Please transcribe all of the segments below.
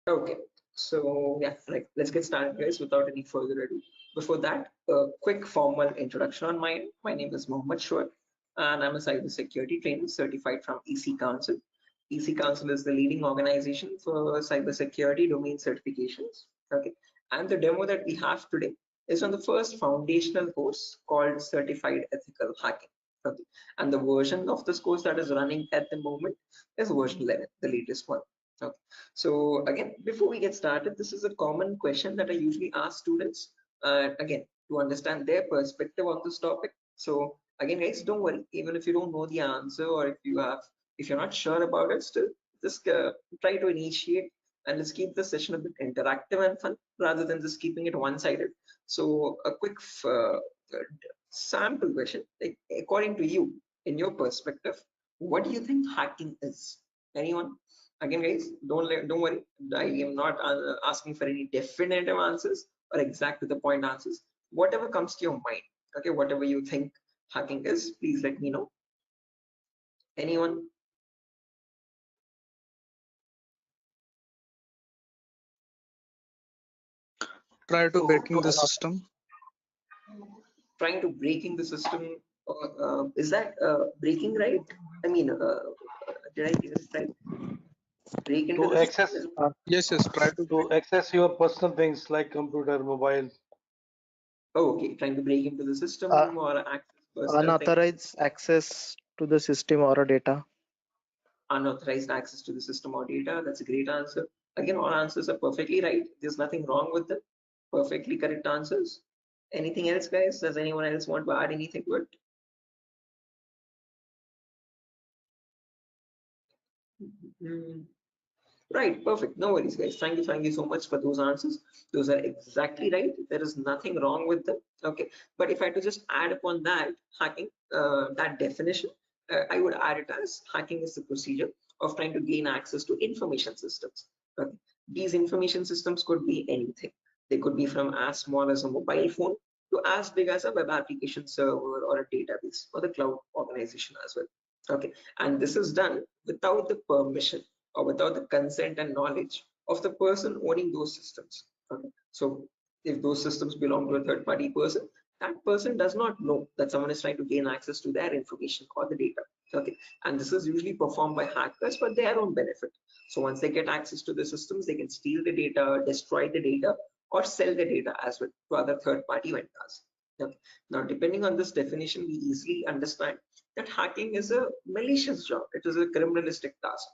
Okay, so yeah, right. Let's get started, guys, without any further ado. Before that, a quick formal introduction on my end. My name is Mohammed Shoaib, and I'm a cybersecurity trainer certified from EC Council. EC Council is the leading organization for cybersecurity domain certifications. Okay, and the demo that we have today is on the first foundational course called Certified Ethical Hacking. Okay, and the version of this course that is running at the moment is version 11, the latest one. Okay. So again, before we get started, this is a common question that I usually ask students, again, to understand their perspective on this topic. So again, guys, don't worry, even if you don't know the answer or if you're not sure about it, still just try to initiate and let's keep the session a bit interactive and fun rather than just keeping it one-sided. So a quick sample question, like, according to you, in your perspective, what do you think hacking is? Anyone? Again, guys, don't worry, I am not asking for any definitive answers or exact to the point answers. Whatever comes to your mind, okay, whatever you think hacking is, please let me know. Anyone? Prior to So breaking the system. trying to breaking the system, is that breaking, right? I mean, did I get it right? Break into To the system access is, Yes, yes, try to to access your personal things like computer, mobile. oh, okay, trying to break into the Uh, system or access personal things. Unauthorized access to the system or a data. Unauthorized access to the system or data. That's a great answer. Again, all answers are perfectly right. There's nothing wrong with them. Perfectly correct answers. Anything else, guys? Does anyone else want to add anything to it? Hmm. Right, perfect. No worries, guys. Thank you so much for those answers. Those are exactly right. There is nothing wrong with them. Okay, but if I had to just add upon that hacking, that definition, I would add it as hacking is the procedure of trying to gain access to information systems. Okay, these information systems could be anything. They could be from as small as a mobile phone to as big as a web application server or a database or the cloud organization as well. Okay, and this is done without the permission or without the consent and knowledge of the person owning those systems. Okay, so if those systems belong to a third party person, that person does not know that someone is trying to gain access to their information or the data. Okay, and this is usually performed by hackers for their own benefit. So once they get access to the systems, they can steal the data, destroy the data, or sell the data as well to other third party vendors. Okay. Now, depending on this definition, we easily understand that hacking is a malicious job. It is a criminalistic task.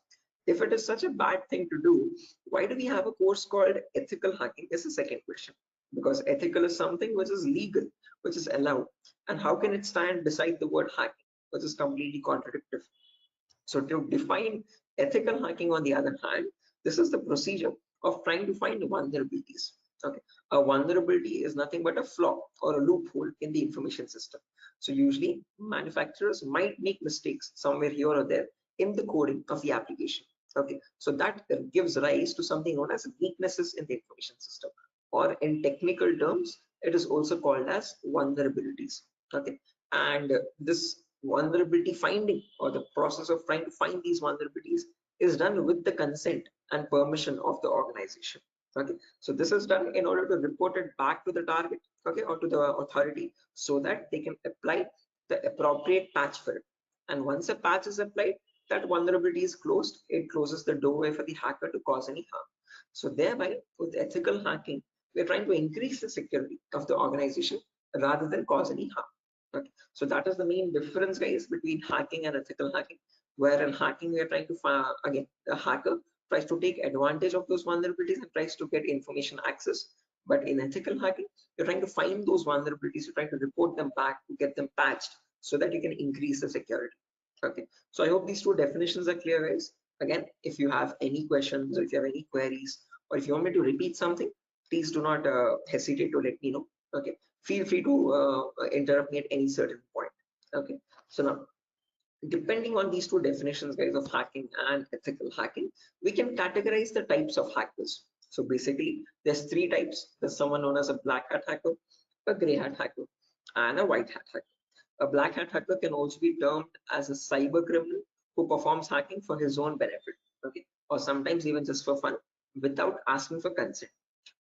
If it is such a bad thing to do, why do we have a course called ethical hacking? Is the second question. Because ethical is something which is legal, which is allowed. And how can it stand beside the word hacking, which is completely contradictory? So to define ethical hacking, on the other hand, this is the procedure of trying to find vulnerabilities. Okay, a vulnerability is nothing but a flaw or a loophole in the information system. So usually manufacturers might make mistakes somewhere here or there in the coding of the application. Okay, so that gives rise to something known as weaknesses in the information system, or in technical terms, it is also called as vulnerabilities. Okay, and this vulnerability finding or the process of trying to find these vulnerabilities is done with the consent and permission of the organization. Okay, so this is done in order to report it back to the target, okay, or to the authority, so that they can apply the appropriate patch for it. And once a patch is applied, that vulnerability is closed. It closes the doorway for the hacker to cause any harm. So thereby, with ethical hacking, we're trying to increase the security of the organization rather than cause any harm. Okay. So that is the main difference, guys, between hacking and ethical hacking. Where in hacking, we are trying to find, again, the hacker tries to take advantage of those vulnerabilities and tries to get information access. But in ethical hacking, you're trying to find those vulnerabilities, you're trying to report them back to get them patched so that you can increase the security. Okay, so I hope these two definitions are clear, guys. Again, if you have any questions or if you have any queries, or if you want me to repeat something, please do not hesitate to let me know. Okay, feel free to interrupt me at any certain point. Okay, so now, depending on these two definitions, guys, of hacking and ethical hacking, we can categorize the types of hackers. So basically, there's three types. There's someone known as a black hat hacker, a gray hat hacker, and a white hat hacker. A black hat hacker can also be termed as a cyber criminal who performs hacking for his own benefit, okay, or sometimes even just for fun. without asking for consent.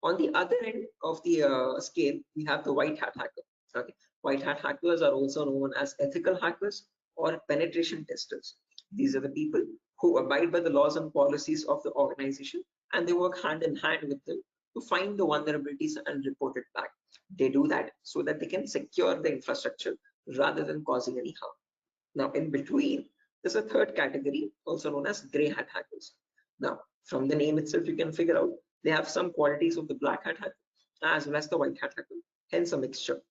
On the other end of the scale, we have the white hat hacker. Okay, white hat hackers are also known as ethical hackers or penetration testers. These are the people who abide by the laws and policies of the organization, and they work hand in hand with them to find the vulnerabilities and report it back. They do that so that they can secure the infrastructure rather than causing any harm. Now, in between, there's a third category, also known as gray hat hackers. Now, from the name itself, you can figure out they have some qualities of the black hat hacker as well as the white hat hacker, hence a mixture.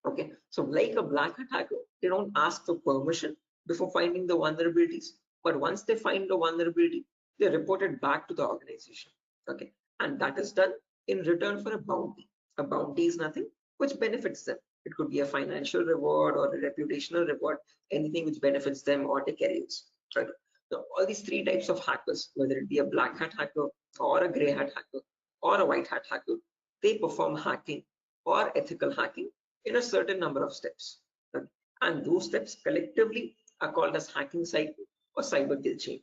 Okay, so like a black hat hacker, they don't ask for permission before finding the vulnerabilities, but once they find the vulnerability, they report it back to the organization. Okay, and that is done in return for a bounty. A bounty is nothing which benefits them. It could be a financial reward or a reputational reward, anything which benefits them or their careers. Right. Now, all these three types of hackers, whether it be a black hat hacker or a gray hat hacker or a white hat hacker, they perform hacking or ethical hacking in a certain number of steps. Okay. And those steps collectively are called as hacking cycle or cyber kill chain.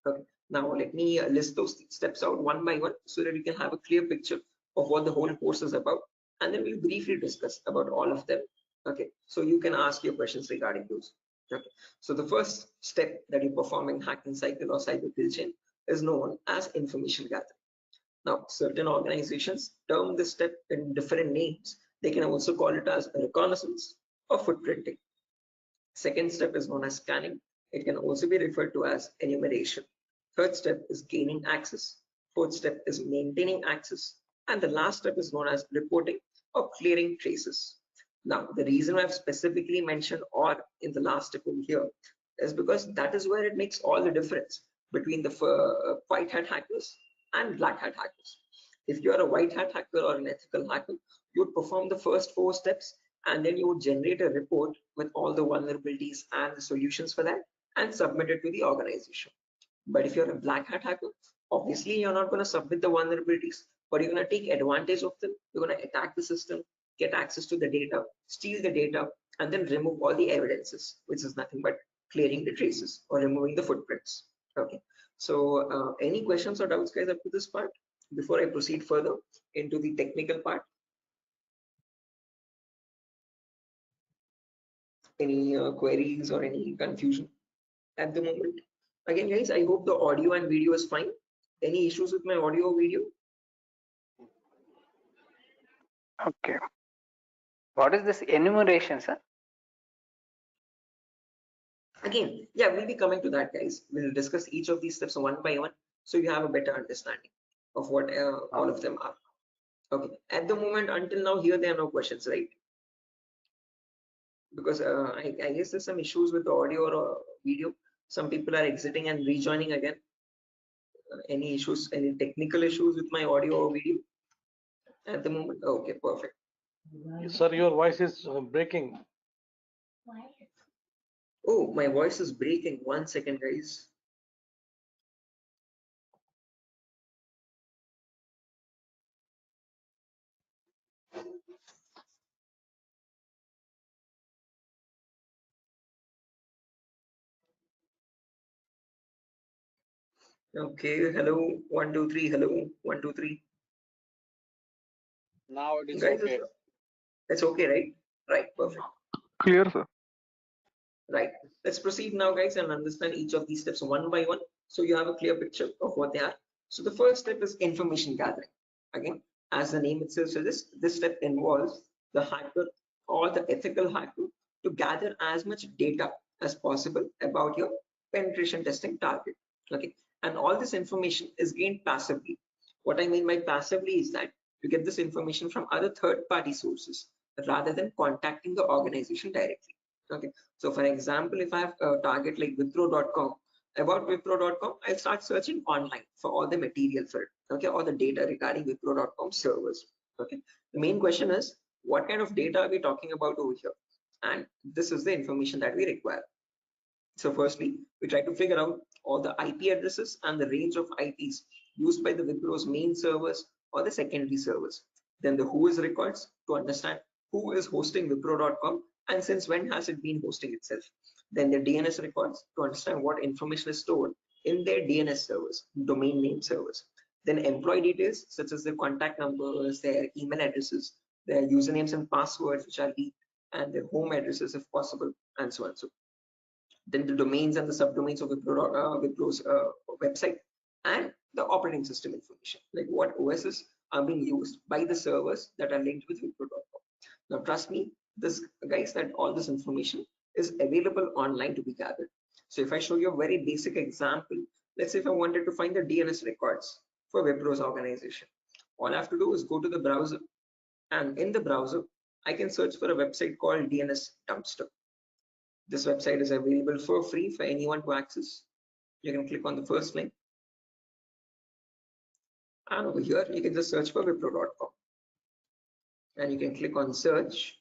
Okay. Now let me list those steps out one by one so that we can have a clear picture of what the whole course is about, and then we'll briefly discuss about all of them. Okay, so you can ask your questions regarding those. Okay, so the first step that you perform in hacking cycle or cyber kill chain is known as information gathering. Now, certain organizations term this step in different names. They can also call it as reconnaissance or footprinting. Second step is known as scanning. It can also be referred to as enumeration. Third step is gaining access. Fourth step is maintaining access. And the last step is known as reporting or clearing traces. Now, the reason I've specifically mentioned "or" in the last step over here is because that is where it makes all the difference between the white hat hackers and black hat hackers. If you are a white hat hacker or an ethical hacker, you would perform the first 4 steps and then you would generate a report with all the vulnerabilities and the solutions for that and submit it to the organization. But if you're a black hat hacker, obviously you're not going to submit the vulnerabilities, but you're going to take advantage of them. You're going to attack the system, get access to the data, steal the data, and then remove all the evidences, which is nothing but clearing the traces or removing the footprints. Okay. So any questions or doubts, guys, up to this part before I proceed further into the technical part? Any queries or any confusion at the moment? Again, guys, I hope the audio and video is fine. Any issues with my audio or video? Okay. What is this enumeration, sir? Again, yeah, we'll be coming to that, guys. We'll discuss each of these steps one by one so you have a better understanding of what all of them are. Okay, at the moment, until now, here there are no questions, right? Because I guess there's some issues with the audio or video. Some people are exiting and rejoining again. Any issues, any technical issues with my audio or video at the moment? Okay, perfect. Sir, your voice is breaking. Oh, my voice is breaking. 1 second, guys. Okay, hello, 1 2 3, hello, 1 2 3. Now it is Guys, okay. it's okay, right? Right, perfect. Clear, sir. Right, let's proceed now, guys, and understand each of these steps one by one so you have a clear picture of what they are. So the first step is information gathering. Again, as the name itself suggests, this step involves the hacker or the ethical hacker to gather as much data as possible about your penetration testing target. Okay, and all this information is gained passively. What I mean by passively is that you get this information from other third-party sources rather than contacting the organization directly. Okay, so for example, if I have a target like wipro.com, about wipro.com, I'll start searching online for all the material for it, okay, or the data regarding wipro.com servers. Okay, the main question is, what kind of data are we talking about over here? And this is the information that we require. So firstly, we try to figure out all the IP addresses and the range of IPs used by the Wipro's main servers or the secondary servers. Then the who is records to understand who is hosting wipro.com and since when has it been hosting itself. Then the DNS records to understand what information is stored in their DNS servers, domain name servers. Then employee details such as their contact numbers, their email addresses, their usernames and passwords which are leaked, and their home addresses if possible, and so on. So then the domains and the subdomains of Wipro's website, and the operating system information, like what OSs are being used by the servers that are linked with Wipro.com. Now, trust me, this guys, that all this information is available online to be gathered. So if I show you a very basic example, let's say if I wanted to find the DNS records for Wipro's organization, all I have to do is go to the browser, and in the browser, I can search for a website called DNS Dumpster. This website is available for free for anyone to access. You can click on the first link, and over here you can just search for Wipro.com, and you can click on search,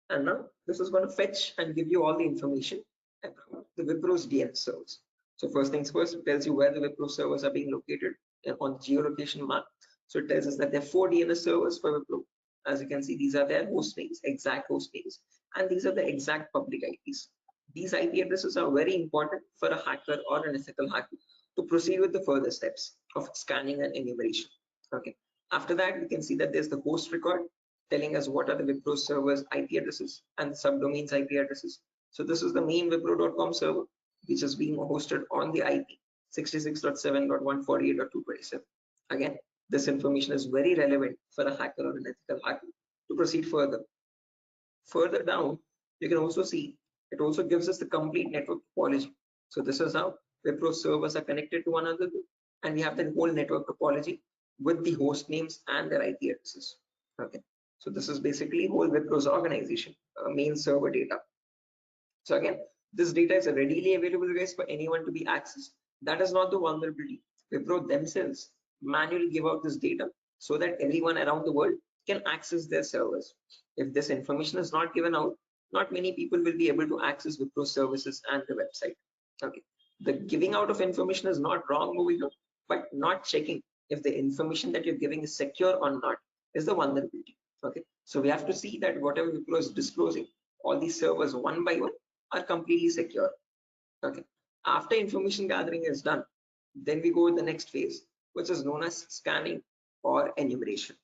and now this is going to fetch and give you all the information about the Wipro's DNS servers. So first things first, it tells you where the Wipro servers are being located on the geolocation map. So it tells us that there are 4 DNS servers for Wipro. As you can see, these are their host names, exact host names, and these are the exact public IPs. These IP addresses are very important for a hacker or an ethical hacker to proceed with the further steps of scanning and enumeration. Okay. After that, we can see that there's the host record telling us what are the Wipro servers IP addresses and the subdomains IP addresses. So this is the main Wipro.com server, which is being hosted on the IP 66.7.148.227. Again, this information is very relevant for a hacker or an ethical hacker to proceed further. Further down, you can also see it also gives us the complete network topology. So this is how Wipro servers are connected to one another, and we have the whole network topology with the host names and their IP addresses. Okay, so this is basically whole Wipro's organization main server data. So again, this data is readily available, guys, for anyone to be accessed. That is not the vulnerability. Wipro themselves manually give out this data so that everyone around the world can access their servers. If this information is not given out, not many people will be able to access Wipro services and the website. Okay, the giving out of information is not wrong over here, but not checking if the information that you're giving is secure or not is the vulnerability. Okay, so we have to see that whatever Wipro is disclosing, all these servers one by one are completely secure. Okay, after information gathering is done, then we go to the next phase, which is known as scanning or enumeration.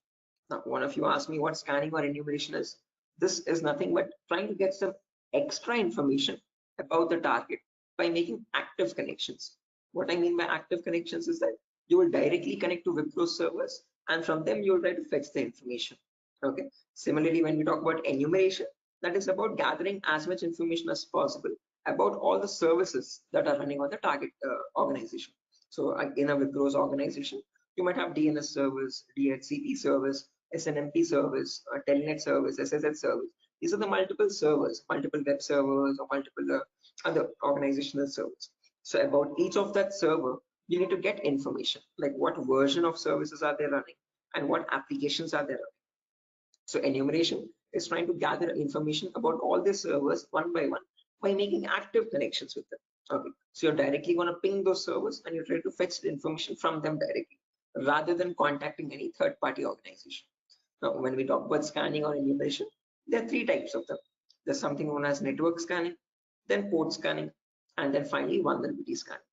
Now, one of you asked me what scanning or enumeration is. This is nothing but trying to get some extra information about the target by making active connections. What I mean by active connections is that you will directly connect to Wipro servers, and from them you will try to fetch the information. Okay. Similarly, when we talk about enumeration, that is about gathering as much information as possible about all the services that are running on the target organization. So in a Wipro's organization, you might have DNS servers, DHCP servers, SNMP servers, Telnet servers, SSH servers. These are the multiple servers, multiple web servers, or multiple other organizational servers. So about each of that server, you need to get information, like what version of services are they running and what applications are they running. So enumeration is trying to gather information about all the servers one by one by making active connections with them. Okay, so you're directly going to ping those servers and you try to fetch the information from them directly rather than contacting any third-party organization. Now, when we talk about scanning or enumeration, there are 3 types of them. There's something known as network scanning, then port scanning, and then finally vulnerability scanning.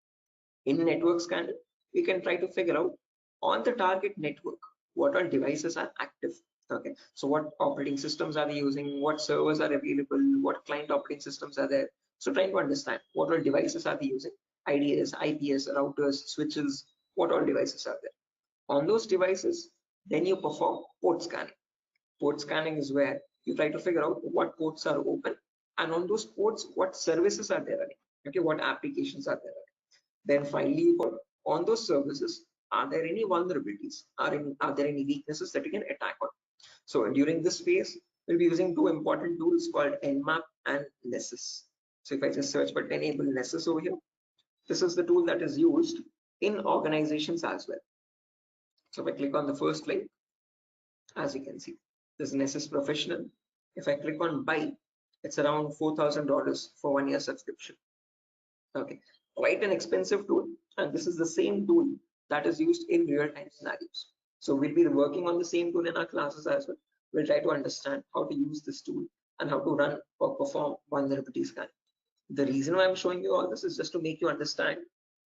In network scanning, we can try to figure out on the target network what all devices are active. Okay, so what operating systems are they using, what servers are available, what client operating systems are there. So trying to understand what all devices are they using, IDS, IPS, routers, switches, what all devices are there. On those devices, then you perform port scanning. Port scanning is where you try to figure out what ports are open, and on those ports, what services are there running. Okay, what applications are there running. Then finally, on those services, are there any vulnerabilities? Are there any weaknesses that you can attack on? So during this phase, we'll be using 2 important tools called Nmap and Nessus. So if I just search for enable Nessus over here, this is the tool that is used in organizations as well. So if I click on the first link, as you can see, this is Nessus Professional. If I click on buy, it's around $4,000 for 1 year subscription. Okay, quite an expensive tool, and this is the same tool that is used in real-time scenarios. So we'll be working on the same tool in our classes as well. We'll try to understand how to use this tool and how to run or perform vulnerability scanning. The reason why I'm showing you all this is just to make you understand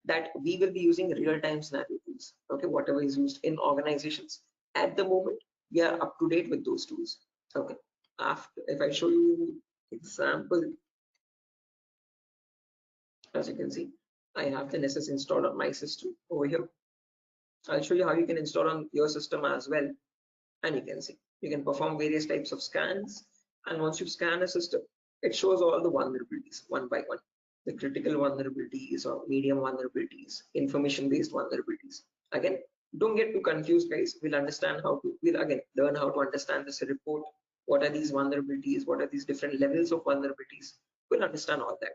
that we will be using real-time scenario tools. Okay, whatever is used in organizations at the moment, we are up to date with those tools. Okay, after if I show you example, as you can see, I have the Nessus installed on my system over here. I'll show you how you can install on your system as well, and you can see you can perform various types of scans, and once you scan a system, it shows all the vulnerabilities one by one, the critical vulnerabilities or medium vulnerabilities, information based vulnerabilities. Again, don't get too confused, guys. We'll again learn how to understand this report. What are these vulnerabilities? What are these different levels of vulnerabilities? We'll understand all that.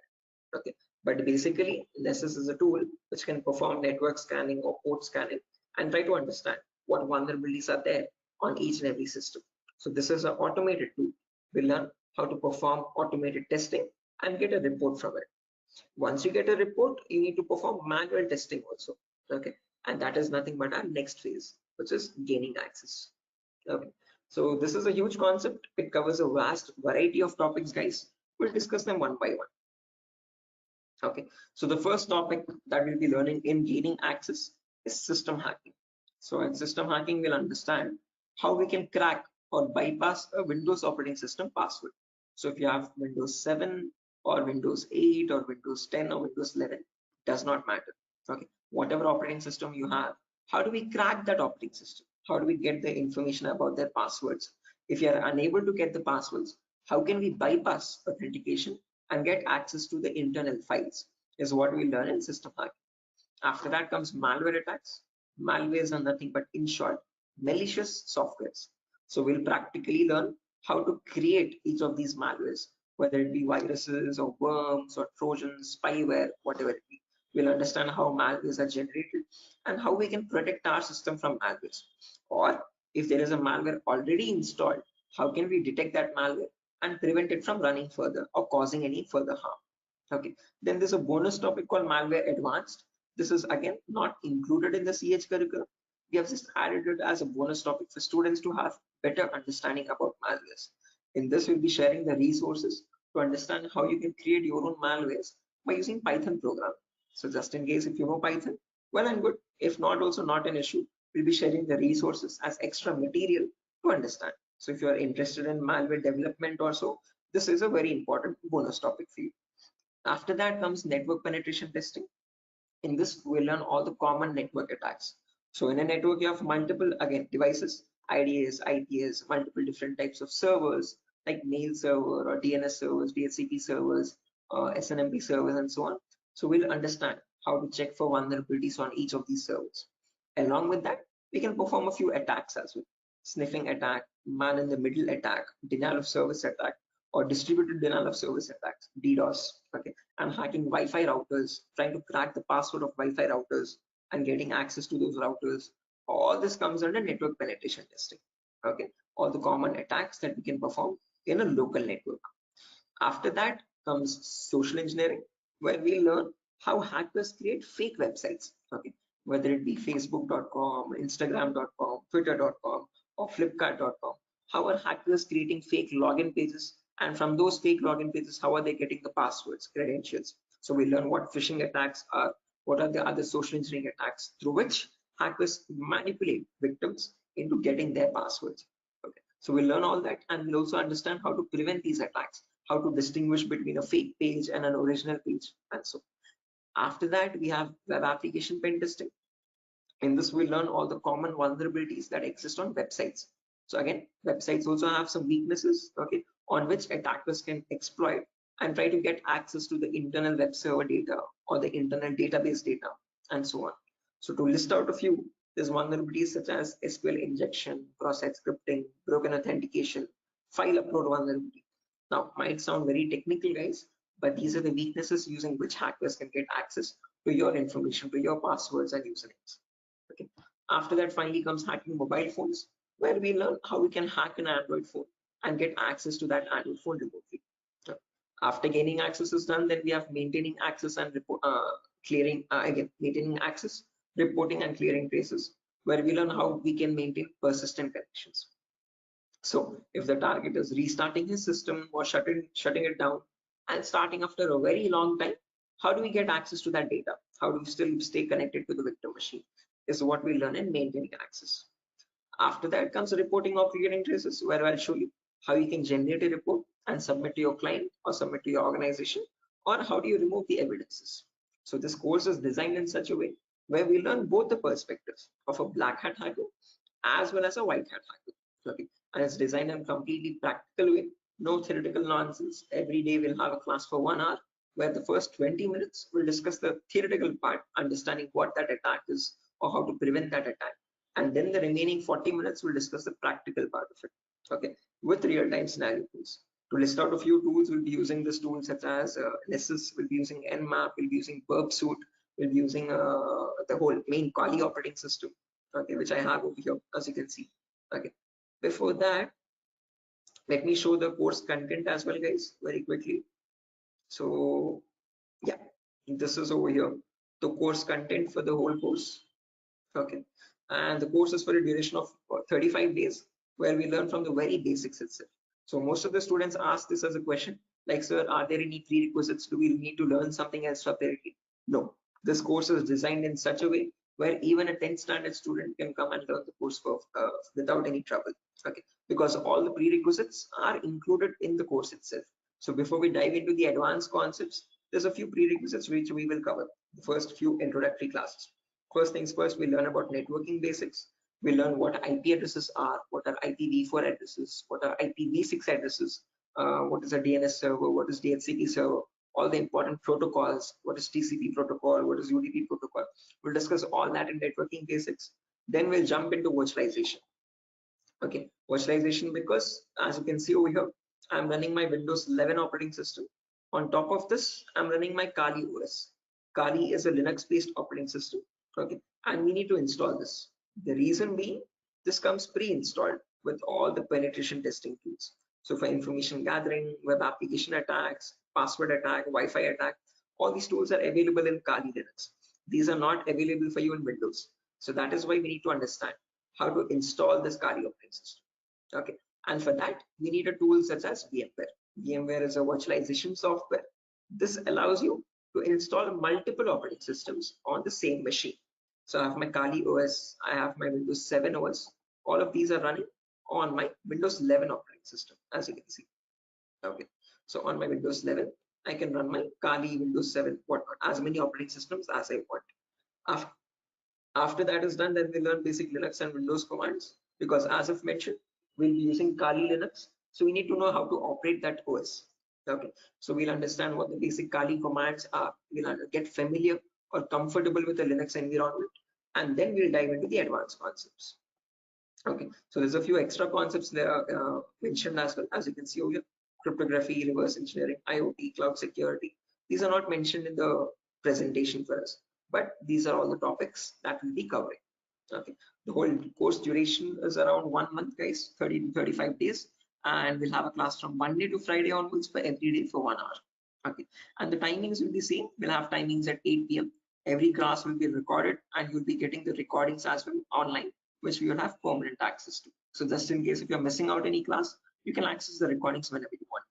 Okay, but basically Nessus is a tool which can perform network scanning or port scanning and try to understand what vulnerabilities are there on each and every system. So this is an automated tool. We learn how to perform automated testing and get a report from it. Once you get a report, you need to perform manual testing also. Okay, and that is nothing but our next phase, which is gaining access. Okay, so this is a huge concept. It covers a vast variety of topics, guys. We'll discuss them one by one. Okay, so the first topic that we'll be learning in gaining access is system hacking. So in system hacking, we'll understand how we can crack or bypass a Windows operating system password. So if you have Windows 7 or Windows 8 or Windows 10 or Windows 11, does not matter. Okay, whatever operating system you have, how do we crack that operating system? How do we get the information about their passwords? If you are unable to get the passwords, how can we bypass authentication and get access to the internal files is what we learn in system hacking. After that comes malware attacks. Malwares are nothing but, in short, malicious softwares. So we'll practically learn how to create each of these malwares, whether it be viruses or worms or trojans, spyware, whatever it be. We'll understand how malwares are generated and how we can protect our system from malwares. Or if there is a malware already installed, how can we detect that malware and prevent it from running further or causing any further harm. Okay, then there's a bonus topic called malware advanced. This is again not included in the CH curriculum. We have just added it as a bonus topic for students to have better understanding about malwares. In this, we'll be sharing the resources to understand how you can create your own malwares by using Python program. So just in case if you know Python, well and good. If not, also not an issue. We'll be sharing the resources as extra material to understand. So if you are interested in malware development or so, this is a very important bonus topic for you. After that comes network penetration testing. In this, we'll learn all the common network attacks. So in a network, you have multiple, again, devices, IDS, IPS, multiple different types of servers like mail server or DNS servers, DHCP servers, SNMP servers, and so on. So we'll understand how to check for vulnerabilities on each of these servers. Along with that, we can perform a few attacks as well. Sniffing attack, man in the middle attack, denial of service attack, or distributed denial of service attacks, DDoS. Okay, and hacking Wi-Fi routers, trying to crack the password of Wi-Fi routers and getting access to those routers. All this comes under network penetration testing. Okay, all the common attacks that we can perform in a local network. After that comes social engineering, where we learn how hackers create fake websites. Okay, whether it be facebook.com, instagram.com, twitter.com, or flipkart.com. How are hackers creating fake login pages? And from those fake login pages, how are they getting the passwords, credentials? So we learn what phishing attacks are, what are the other social engineering attacks through which hackers manipulate victims into getting their passwords. Okay, so we learn all that, and we'll also understand how to prevent these attacks, how to distinguish between a fake page and an original page, and so. After that, we have web application pen testing. In this, we learn all the common vulnerabilities that exist on websites. So again, websites also have some weaknesses, okay, on which attackers can exploit and try to get access to the internal web server data or the internal database data, and so on. So to list out a few, there's vulnerabilities such as SQL injection, cross-site scripting, broken authentication, file upload vulnerability. Now, might sound very technical, guys, but these are the weaknesses using which hackers can get access to your information, to your passwords and usernames. Okay. After that, finally comes hacking mobile phones, where we learn how we can hack an Android phone and get access to that Android phone remotely. After gaining access is done, then we have maintaining access and clearing, again, maintaining access, reporting and clearing traces, where we learn how we can maintain persistent connections. So if the target is restarting his system or shutting it down and starting after a very long time, How do we get access to that data? How do we still stay connected to the victim machine? Is what we learn in maintaining access. After that comes reporting of creating traces, where I'll show you how you can generate a report and submit to your client or submit to your organization, or how do you remove the evidences. So this course is designed in such a way where we learn both the perspectives of a black hat hacker as well as a white hat hacker. Okay. And it's designed in a completely practical way, no theoretical nonsense. Every day we'll have a class for 1 hour where the first 20 minutes we'll discuss the theoretical part, understanding what that attack is or how to prevent that attack. And then the remaining 40 minutes we'll discuss the practical part of it, okay, with real-time scenario tools. To list out a few tools, we'll be using this tool such as Nessus, we'll be using Nmap, we'll be using Burp Suite, we'll be using the whole main Kali operating system, okay, which I have over here, as you can see. Okay. Before that, let me show the course content as well, guys, very quickly. So yeah, this is over here, the course content for the whole course. Okay, and the course is for a duration of 35 days, where we learn from the very basics itself. So most of the students ask this as a question, like, sir, are there any prerequisites? Do we need to learn something else separately? No, this course is designed in such a way where even a 10th standard student can come and learn the course for, without any trouble. Okay, because all the prerequisites are included in the course itself. So before we dive into the advanced concepts, there's a few prerequisites which we will cover. The first few introductory classes. First things first, we learn about networking basics. We learn what IP addresses are, what are IPv4 addresses, what are IPv6 addresses, what is a DNS server, what is DHCP server, all the important protocols, what is TCP protocol, what is UDP protocol. We'll discuss all that in networking basics. Then we'll jump into virtualization. Okay, virtualization, because as you can see over here, I'm running my Windows 11 operating system. On top of this, I'm running my Kali OS. Kali is a Linux-based operating system. Okay, and we need to install this. The reason being, this comes pre-installed with all the penetration testing tools. So for information gathering, web application attacks, password attack, Wi-Fi attack, all these tools are available in Kali Linux. These are not available for you in Windows. So that is why we need to understand how to install this Kali operating system. Okay, and for that we need a tool such as VMware. VMware is a virtualization software. This allows you to install multiple operating systems on the same machine. So I have my Kali OS, I have my Windows 7 OS. All of these are running on my Windows 11 operating system, as you can see. Okay, so on my Windows 11, I can run my Kali, Windows 7, whatnot, as many operating systems as I want. After that is done, then we learn basic Linux and Windows commands, because as I've mentioned, we'll be using Kali Linux. So we need to know how to operate that OS. Okay, so we'll understand what the basic Kali commands are. We'll get familiar or comfortable with the Linux environment, and then we'll dive into the advanced concepts. Okay, so there's a few extra concepts there mentioned as well, as you can see over here: cryptography, reverse engineering, IoT, cloud security. These are not mentioned in the presentation for us, but these are all the topics that we'll be covering. Okay, the whole course duration is around 1 month, guys, 30 to 35 days, and we'll have a class from Monday to Friday onwards for every day for 1 hour. Okay, and the timings will be same. We'll have timings at 8 p.m. Every class will be recorded, and you'll be getting the recordings as well online, which we will have permanent access to. So just in case if you're missing out any class, you can access the recordings whenever you want.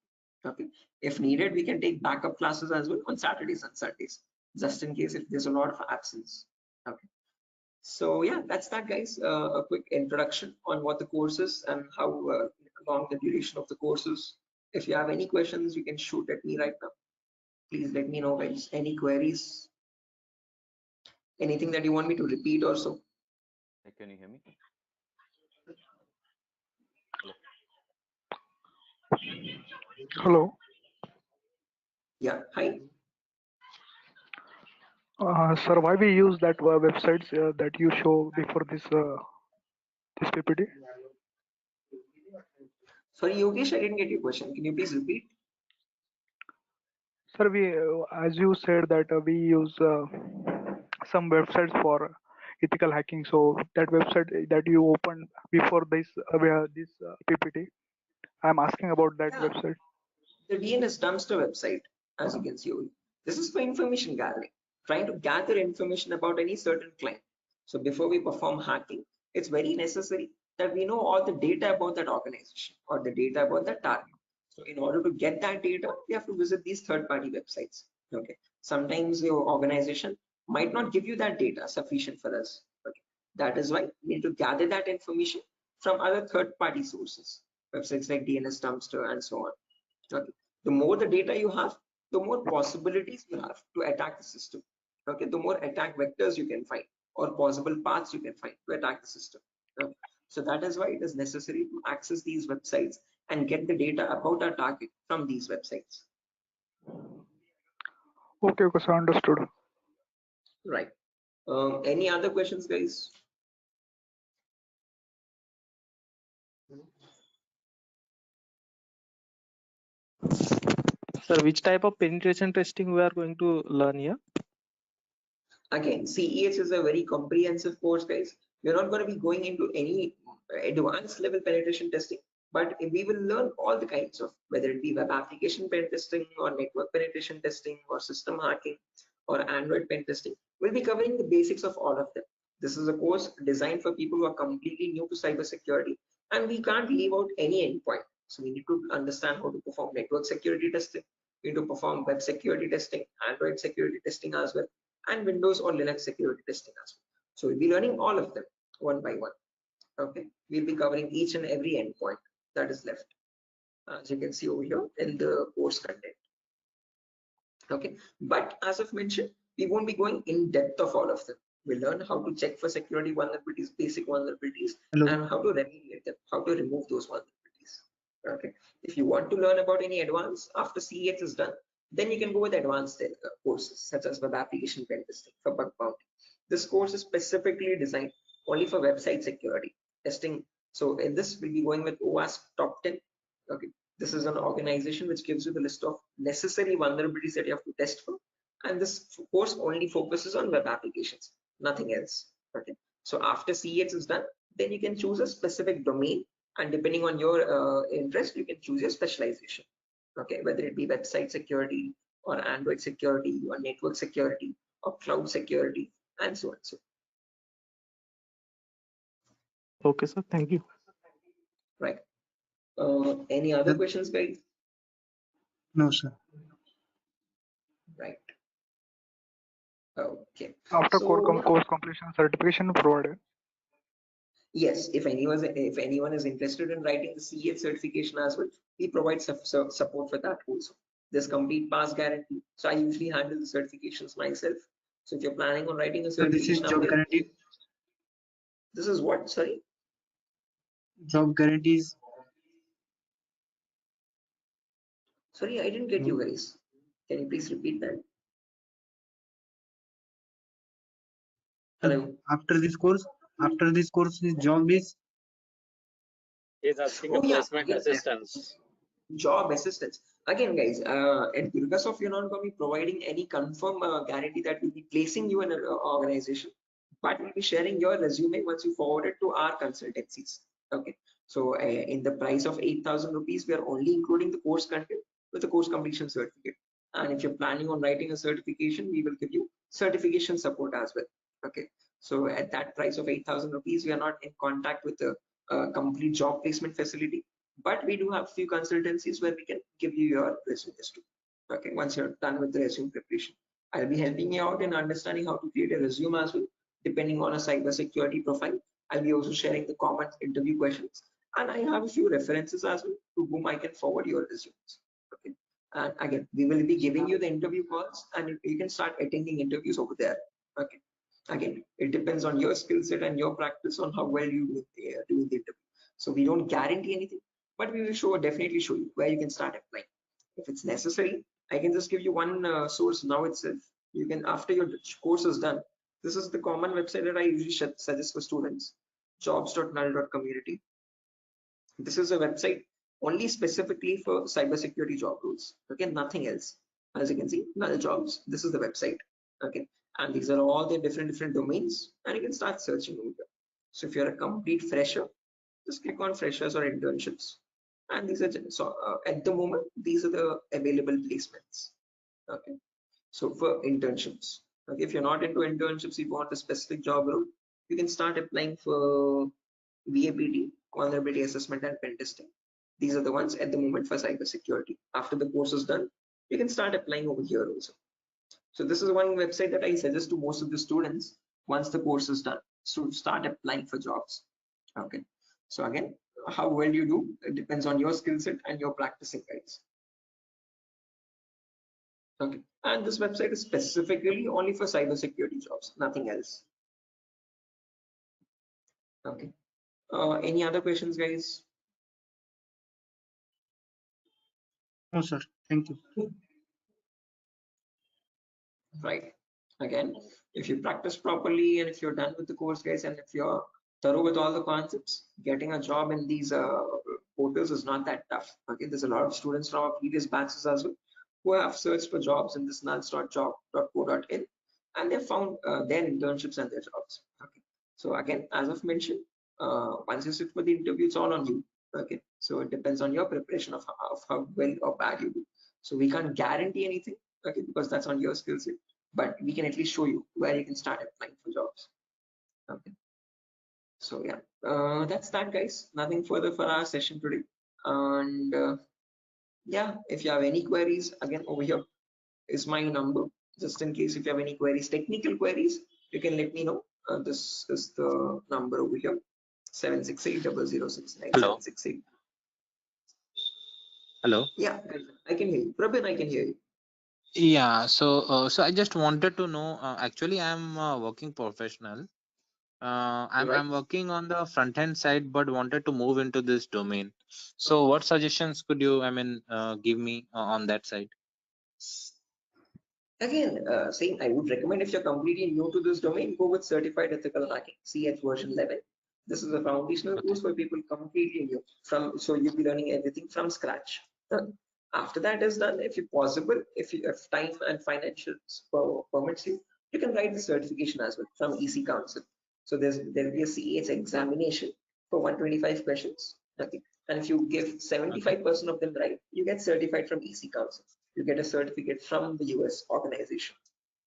Okay, if needed, we can take backup classes as well on Saturdays and Sundays, just in case if there's a lot of absence. Okay, so yeah, that's that, guys. A quick introduction on what the course is and how long the duration of the course is. If you have any questions, you can shoot at me right now. Please let me know, guys. Any queries, anything that you want me to repeat or so. Can you hear me? Hello. Yeah, hi. Sir, why we use that websites that you show before this PPT? Sorry, Yogesh, I didn't get your question. Can you please repeat? Sir, we as you said that we use some websites for ethical hacking. So that website that you opened before this PPT, I'm asking about that Yeah, website. the DNS dumpster website, as you can see over here. This is for information gathering, trying to gather information about any certain client. So before we perform hacking, it's very necessary that we know all the data about that organization or the data about that target. So in order to get that data, we have to visit these third-party websites. Okay, Sometimes your organization might not give you that data sufficient for us. Okay. That is why we need to gather that information from other third-party sources, websites like DNS Dumpster and so on. Okay. The more the data you have, the more possibilities you have to attack the system. Okay. The more attack vectors you can find or possible paths you can find to attack the system. Okay. So that is why it is necessary to access these websites and get the data about our target from these websites. Okay, okay, so understood. Right. Any other questions, guys? Sir, which type of penetration testing we are going to learn here? Again, CEH is a very comprehensive course, guys. We're not going to be going into any advanced level penetration testing, but we will learn all the kinds of, whether it be web application pen testing or network penetration testing or system hacking or Android pen testing. We'll be covering the basics of all of them. This is a course designed for people who are completely new to cybersecurity, and we can't leave out any endpoint. So we need to understand how to perform network security testing. We need to perform web security testing, Android security testing as well, and Windows or Linux security testing as well. So we'll be learning all of them one by one. Okay, we'll be covering each and every endpoint that is left, as you can see over here in the course content. Okay, but as I've mentioned, we won't be going in depth of all of them. We'll learn how to check for security vulnerabilities, basic vulnerabilities, and how to remediate them, how to remove those vulnerabilities. Okay, if you want to learn about any advanced after CEX is done, then you can go with advanced courses such as web application pen testing for bug bounty. This course is specifically designed only for website security testing. So in this, we'll be going with OWASP Top 10. Okay, this is an organization which gives you the list of necessary vulnerabilities that you have to test for, and this course only focuses on web applications, nothing else. Okay, so after CEX is done, then you can choose a specific domain, and depending on your interest, you can choose your specialization. Okay, whether it be website security or Android security or network security or cloud security and so on. So Okay, sir. Thank you. right. Any other questions, guys? No, sir. Right. Okay. After So course completion, certification provided. yes, if anyone is interested in writing the CEH certification as well, we provide support for that also. There's complete pass guarantee. So I usually handle the certifications myself. So if you're planning on writing a So this is certification, job guarantee. this is what? Sorry. Job guarantees. Sorry, I didn't get you guys. Can you please repeat that? Hello. After this course, his job is. He's asking Oh a yeah, placement yes, assistance. job assistance. Again, guys, at Durga Soft, you're not going to be providing any confirm guarantee that we'll be placing you in an organization, but we'll be sharing your resume once you forward it to our consultancies. Okay. So in the price of 8,000 rupees, we are only including the course content with the course completion certificate. And if you're planning on writing a certification, we will give you certification support as well. Okay. So at that price of 8,000 rupees, we are not in contact with the complete job placement facility, but we do have few consultancies where we can give you your resumes too. Okay, once you're done with the resume preparation, I'll be helping you out in understanding how to create a resume as well, depending on a cybersecurity profile. I'll be also sharing the common interview questions, and I have a few references as well to whom I can forward your resumes. Okay, and again, we will be giving you the interview calls, and you can start attending interviews over there. Okay, again, it depends on your skill set and your practice on how well you do the interview. So we don't guarantee anything, but we will definitely show you where you can start applying. If it's necessary, I can just give you one source now itself. You can, after your course is done, this is the common website that I usually suggest for students, jobs.null.community. This is a website only specifically for cybersecurity job roles. Okay, nothing else. As you can see, null jobs. This is the website. Okay, and these are all the different domains, and you can start searching over here. So if you're a complete fresher, just click on freshers or internships, and these are at the moment these are the available placements. Okay, so for internships, okay, if you're not into internships, you want a specific job role, you can start applying for VAPT, vulnerability assessment and pen testing. These are the ones at the moment for cybersecurity. After the course is done, you can start applying over here also. So this is one website that I suggest to most of the students once the course is done, to start applying for jobs. Okay. So again, how well you do, it depends on your skill set and your practicing, guys. Okay. And this website is specifically only for cybersecurity jobs, nothing else. Okay. Any other questions, guys? No, sir. Thank you. Right. Again, if you practice properly and if you're done with the course, guys, and if you're thorough with all the concepts, getting a job in these portals is not that tough. Okay. There's a lot of students from our previous batches as well who have searched for jobs in this nuts.job.co.in and they found their internships and their jobs. Okay. So again, as I've mentioned, once you sit for the interview, it's all on you. Okay. So it depends on your preparation of how well or bad you do. So we can't guarantee anything, okay, because that's on your skill set, but we can at least show you where you can start applying for jobs. Okay. So yeah, that's that, guys. Nothing further for our session today. And yeah, if you have any queries, again, over here is my number. Just in case if you have any queries, technical queries, you can let me know. This is the number over here, 768-006-9768. Hello. Hello. Yeah, I can hear you. Prabin, I can hear you. Yeah. So I just wanted to know. Actually, I'm a working professional. Right. I'm working on the front end side, but wanted to move into this domain. So, what suggestions could you, give me on that side? Again, same, I would recommend if you're completely new to this domain, go with Certified Ethical Hacking, CH version 11. This is a foundational course for people completely new so you'll be learning everything from scratch. After that is done, if you possible, if time and financial permits you, you can write the certification as well from EC Council. So there'll be a CH examination for 125 questions. Okay. And if you give 75% of them right, you get certified from EC Council. You get a certificate from the US organization.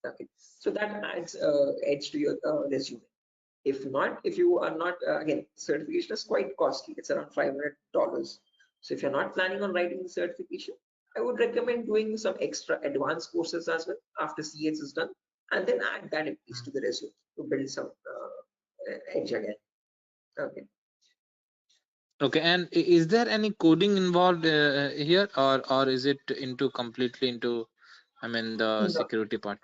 Okay. So that adds edge to your resume. If not, if you are not, again, certification is quite costly. It's around $500. So if you're not planning on writing the certification, I would recommend doing some extra advanced courses as well after CH is done, and then add that at least to the resume to build some edge again. Okay. Okay. And is there any coding involved here, or is it into completely into, the No, security part?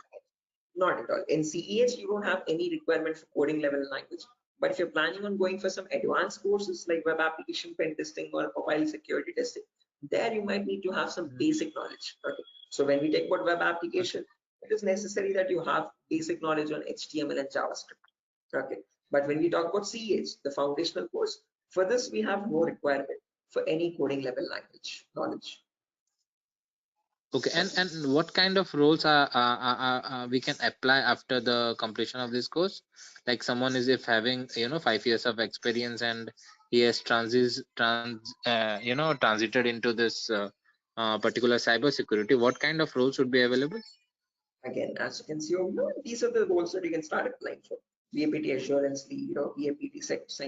not at all. In CEH, you don't have any requirement for coding level language. But if you're planning on going for some advanced courses like web application pen testing or mobile security testing, there you might need to have some basic knowledge. Okay. So when we talk about web application, it is necessary that you have basic knowledge on HTML and JavaScript. Okay. But when we talk about CEH, the foundational course, for this we have no requirement for any coding level language knowledge. Okay. And what kind of roles we can apply after the completion of this course? Like someone is if having 5 years of experience and he has transited into this particular cyber security, what kind of roles would be available? Again, as you can see over here, these are the roles that you can start applying for. VAPT assurance lead, VAPT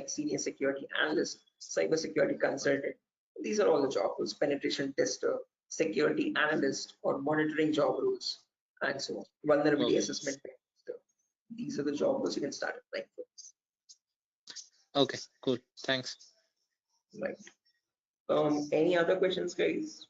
senior security analyst, cyber security consultant. These are all the job roles. Penetration tester, security analyst, or monitoring job roles, and so on. Vulnerability Okay. assessment tester. These are the job roles you can start applying for. Okay, cool. Thanks. Right. Any other questions, guys?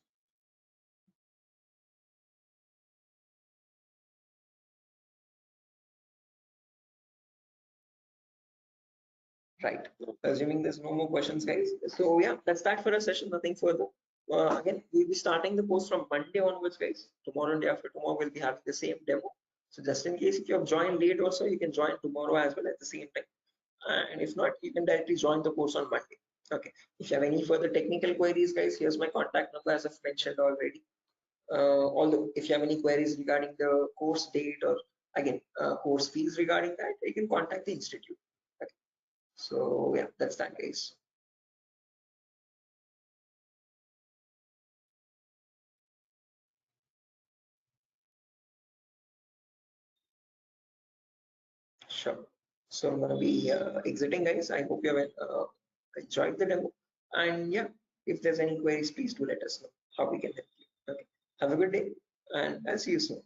Right. Assuming there's no more questions, guys. So yeah, that's that for a session. Nothing further. Again, we'll be starting the course from Monday onwards, guys. Tomorrow and day after tomorrow, we'll be having the same demo. So just in case if you have joined late also, you can join tomorrow as well at the same time. And if not, you can directly join the course on Monday. Okay. If you have any further technical queries, guys, here's my contact number as I've mentioned already. Although if you have any queries regarding the course date or again course fees regarding that, you can contact the institute. Okay. So yeah, that's that, guys. Sure. So I'm gonna be exiting, guys. I hope you have enjoyed the demo. And yeah, if there's any queries, please do let us know how we can help you. Okay. Have a good day, and I'll see you soon.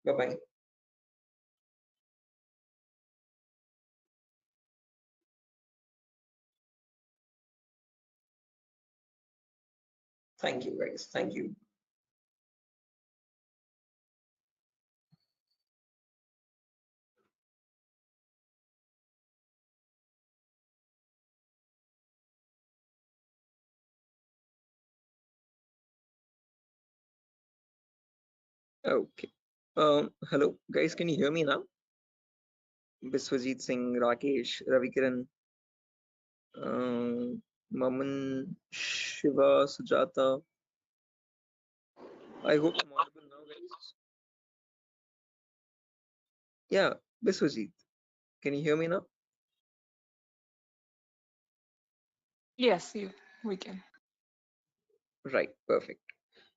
Bye bye. Thank you, guys. Thank you. Okay. Hello, guys. Can you hear me now? Biswajit Singh, Rakesh, Ravikiran, Maman, Shiva, Sujata. I hope I'm audible now, guys. Yeah, Biswajit. Can you hear me now? Yes, we can. Right, perfect.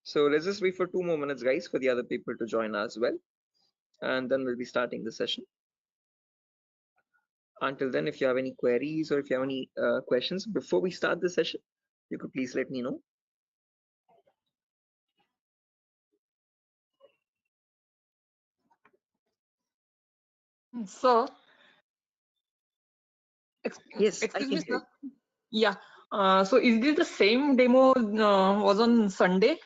So let's just wait for 2 more minutes, guys, for the other people to join as well. And then we'll be starting the session. Until then, if you have any queries or if you have any questions before we start the session, you could please let me know. So, Yes, I excuse can me, hear sir. you. Yeah. So is this the same demo was on Sunday?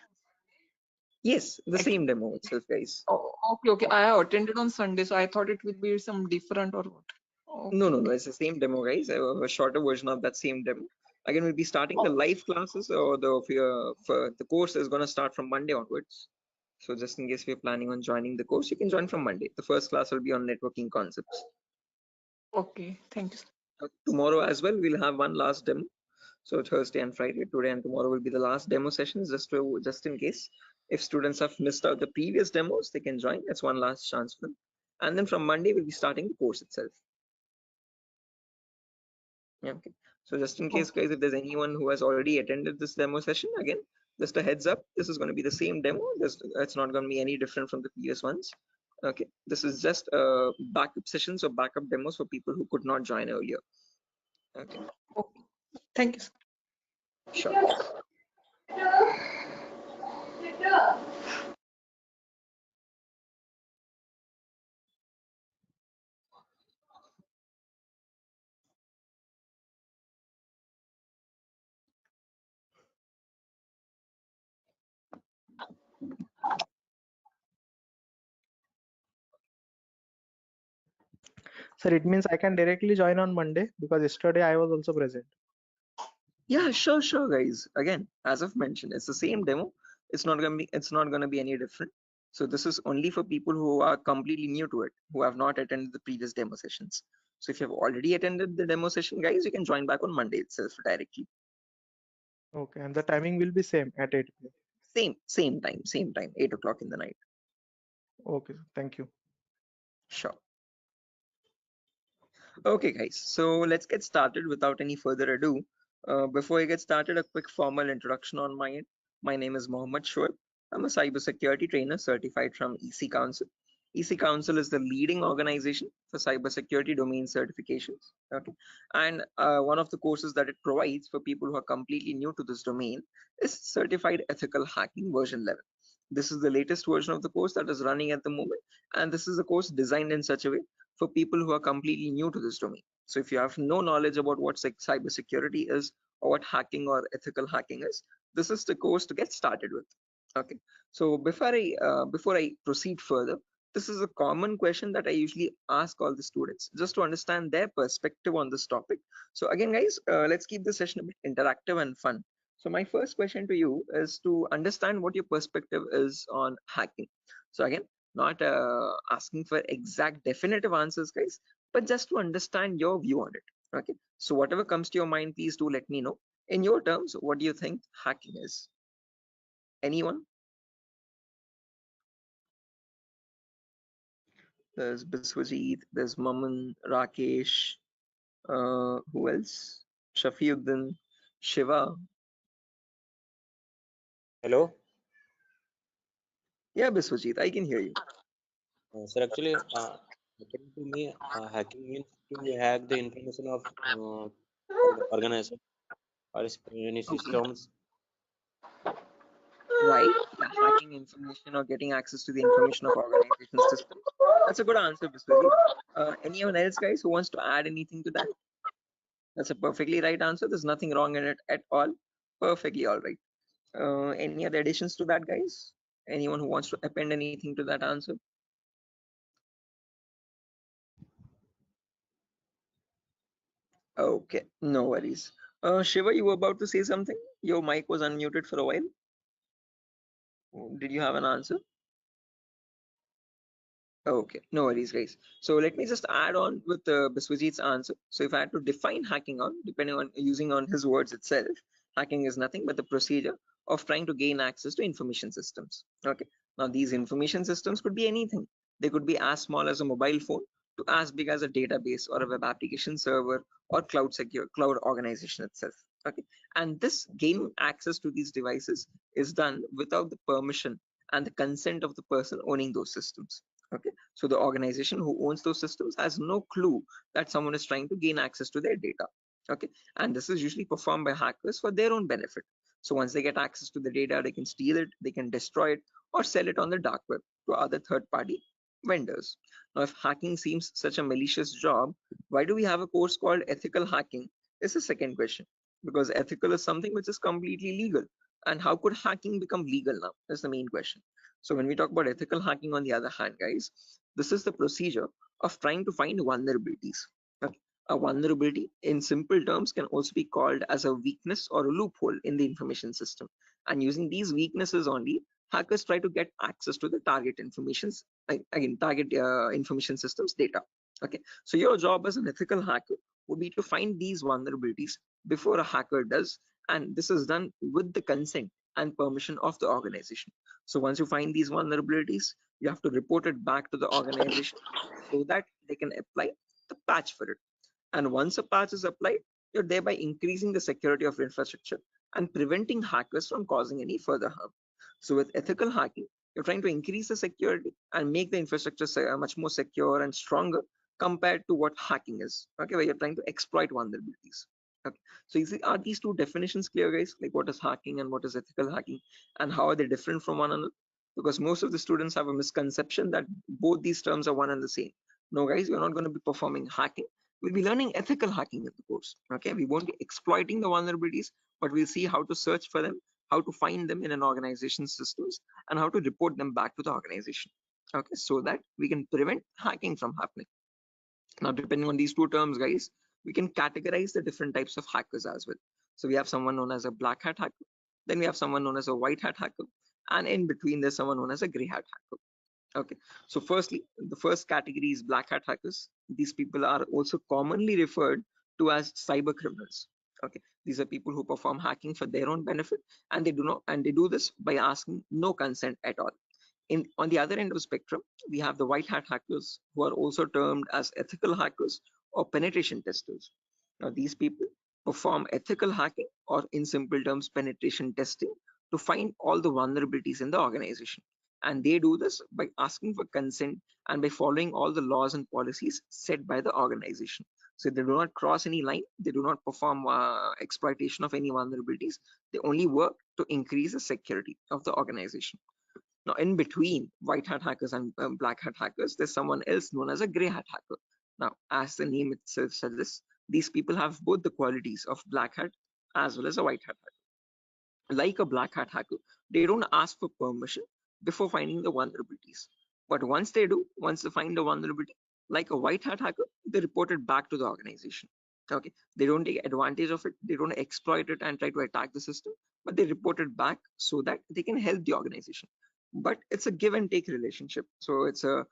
Yes, the same demo itself, guys. Oh, okay. I have attended on Sunday, so I thought it would be some different or what. No, it's the same demo, guys. A shorter version of that same demo. Again, we'll be starting the live classes, or for the course is going to start from Monday onwards. So just in case you're planning on joining the course, you can join from Monday. The first class will be on networking concepts. Okay, thank you, sir. Tomorrow as well, we'll have one last demo. So Thursday and Friday, today and tomorrow will be the last demo sessions, just in case if students have missed out the previous demos, they can join. That's one last chance for them. And then from Monday, we'll be starting the course itself. Yeah, okay. So just in case, guys, if there's anyone who has already attended this demo session, again, just a heads up, this is going to be the same demo. It's not going to be any different from the previous ones. Okay, this is just backup sessions or backup demos for people who could not join earlier. Okay. Okay. Thank you, sir. Sure. Sir, it means I can directly join on Monday because yesterday I was also present. Yeah, sure, guys. Again, as I've mentioned, it's the same demo. It's not gonna be any different. So this is only for people who are completely new to it, who have not attended the previous demo sessions. So if you have already attended the demo session, guys, you can join back on Monday itself directly. Okay, and the timing will be same at 8 p.m. Same time, 8 o'clock in the night. Okay, thank you. Sure. Okay, guys, so let's get started without any further ado. Before I get started, a quick formal introduction on my end. My name is Mohammed Shoaib. I'm a cybersecurity trainer certified from EC Council. EC Council is the leading organization for cybersecurity domain certifications. Okay, and one of the courses that it provides for people who are completely new to this domain is Certified Ethical Hacking version 11. This is the latest version of the course that is running at the moment, and this is a course designed in such a way for people who are completely new to this domain. So if you have no knowledge about what cybersecurity is or what hacking or ethical hacking is, this is the course to get started with. Okay. So before I proceed further, this is a common question that I usually ask all the students just to understand their perspective on this topic. So again, guys, let's keep the session a bit interactive and fun. So my first question to you is to understand what your perspective is on hacking. So again, not asking for exact definitive answers, guys, but just to understand your view on it. Okay, so whatever comes to your mind, please do let me know. In your terms, what do you think hacking is? Anyone? There's Biswajit, there's Maman, Rakesh, who else? Shafiuddin, Shiva. Hello, Yeah, Biswajit, I can hear you. sir. Actually, according to me, hacking means to hack the information of organization or any Okay. systems. Right. Yeah, hacking information or getting access to the information of organization systems. That's a good answer, Biswajit. Anyone else, guys, who wants to add anything to that? That's a perfectly right answer. There's nothing wrong in it at all. Perfectly all right. Any other additions to that, guys? Anyone who wants to append anything to that answer? Okay, no worries. Shiva, you were about to say something? Your mic was unmuted for a while. Did you have an answer? Okay, no worries, guys. So let me just add on with Biswajit's answer. So if I had to define hacking on, depending on using on his words itself, hacking is nothing but the procedure of trying to gain access to information systems. Okay, now these information systems could be anything. They could be as small as a mobile phone to as big as a database or a web application server or cloud organization itself. Okay, and this gain access to these devices is done without the permission and the consent of the person owning those systems. Okay, so the organization who owns those systems has no clue that someone is trying to gain access to their data. Okay, and this is usually performed by hackers for their own benefit. So once they get access to the data, they can steal it, they can destroy it, or sell it on the dark web to other third-party vendors. Now, if hacking seems such a malicious job, why do we have a course called ethical hacking? Is the second question. Because ethical is something which is completely legal. And how could hacking become legal now? That's the main question. So when we talk about ethical hacking, on the other hand, guys, this is the procedure of trying to find vulnerabilities. Okay. A vulnerability, in simple terms, can also be called as a weakness or a loophole in the information system. And using these weaknesses only, hackers try to get access to the target informations, target information systems data. Okay. So your job as an ethical hacker would be to find these vulnerabilities before a hacker does, and this is done with the consent and permission of the organization. So once you find these vulnerabilities, you have to report it back to the organization so that they can apply the patch for it. And once a patch is applied, you're thereby increasing the security of infrastructure and preventing hackers from causing any further harm. So with ethical hacking, you're trying to increase the security and make the infrastructure much more secure and stronger compared to what hacking is. Okay, where you're trying to exploit vulnerabilities. Okay, so are these two definitions clear, guys? Like what is hacking and what is ethical hacking, and how are they different from one another? Because most of the students have a misconception that both these terms are one and the same. No, guys, we're not going to be performing hacking. We'll be learning ethical hacking in the course. Okay, we won't be exploiting the vulnerabilities, but we'll see how to search for them, how to find them in an organization's systems, and how to report them back to the organization. Okay, so that we can prevent hacking from happening. Now, depending on these two terms, guys, we can categorize the different types of hackers as well. So we have someone known as a black hat hacker, then we have someone known as a white hat hacker, and in between there's someone known as a gray hat hacker. Okay, so firstly, the first category is black hat hackers. These people are also commonly referred to as cyber criminals. Okay, these are people who perform hacking for their own benefit, and they do this by asking no consent at all. On the other end of the spectrum, we have the white hat hackers, who are also termed as ethical hackers or penetration testers. Now, these people perform ethical hacking, or in simple terms, penetration testing, to find all the vulnerabilities in the organization. And they do this by asking for consent and by following all the laws and policies set by the organization. So they do not cross any line, they do not perform exploitation of any vulnerabilities, they only work to increase the security of the organization. Now, in between white hat hackers and black hat hackers, there's someone else known as a gray hat hacker. Now, as the name itself suggests, these people have both the qualities of black hat as well as a white hat hacker. Like a black hat hacker, they don't ask for permission before finding the vulnerabilities. But once they do, once they find the vulnerability, like a white hat hacker, they report it back to the organization. Okay, they don't take advantage of it, they don't exploit it and try to attack the system, but they report it back so that they can help the organization. But it's a give and take relationship, so it's a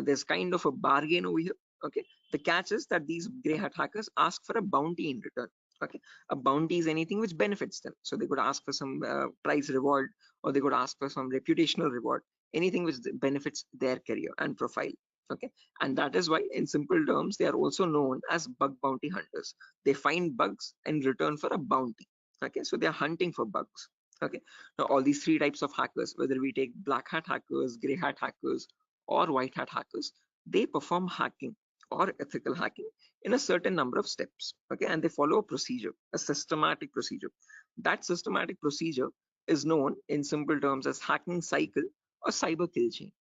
there's kind of a bargain over here. Okay, the catch is that these gray hat hackers ask for a bounty in return. Okay, a bounty is anything which benefits them, so they could ask for some prize reward, or they could ask for some reputational reward, anything which benefits their career and profile. Okay, and that is why in simple terms they are also known as bug bounty hunters. They find bugs in return for a bounty. Okay, so they are hunting for bugs. Okay, now all these three types of hackers, whether we take black hat hackers, gray hat hackers, or white hat hackers, they perform hacking or ethical hacking in a certain number of steps. Okay, and they follow a procedure, a systematic procedure. That systematic procedure is known in simple terms as hacking cycle or cyber kill chain.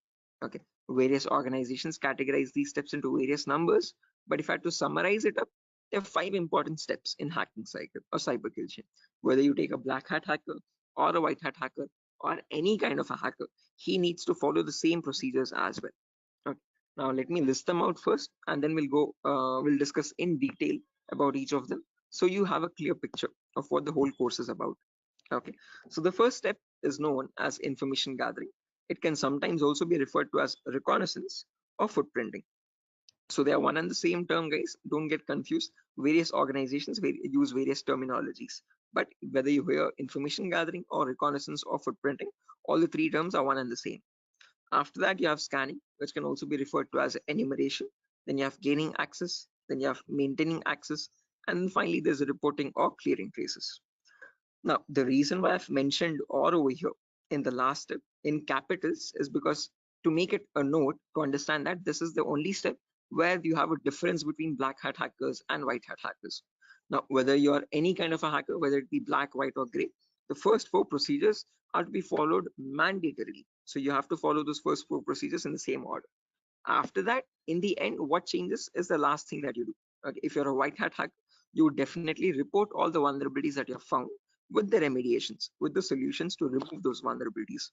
Okay, various organizations categorize these steps into various numbers, but if I had to summarize it up, there are 5 important steps in hacking cycle or cyber kill chain. Whether you take a black hat hacker, or a white hat hacker or any kind of a hacker, he needs to follow the same procedures as well. Okay. Now let me list them out first, and then we'll discuss in detail about each of them, so you have a clear picture of what the whole course is about. Okay. So the first step is known as information gathering. It can sometimes also be referred to as reconnaissance or footprinting. So they are one and the same term, guys. Don't get confused. Various organizations use various terminologies, but whether you hear information gathering or reconnaissance or footprinting, all the three terms are one and the same. After that, you have scanning, which can also be referred to as enumeration. Then you have gaining access. Then you have maintaining access. And then finally, there's a reporting or clearing traces. Now, the reason why I've mentioned or over here in the last step in capitals is because to make it a note to understand that this is the only step where you have a difference between black hat hackers and white hat hackers. Now, whether you are any kind of a hacker, whether it be black, white, or gray, the first four procedures are to be followed mandatorily. So you have to follow those first four procedures in the same order. After that, in the end, what changes is the last thing that you do. Okay, if you're a white hat hacker, you would definitely report all the vulnerabilities that you have found with the remediations, with the solutions to remove those vulnerabilities.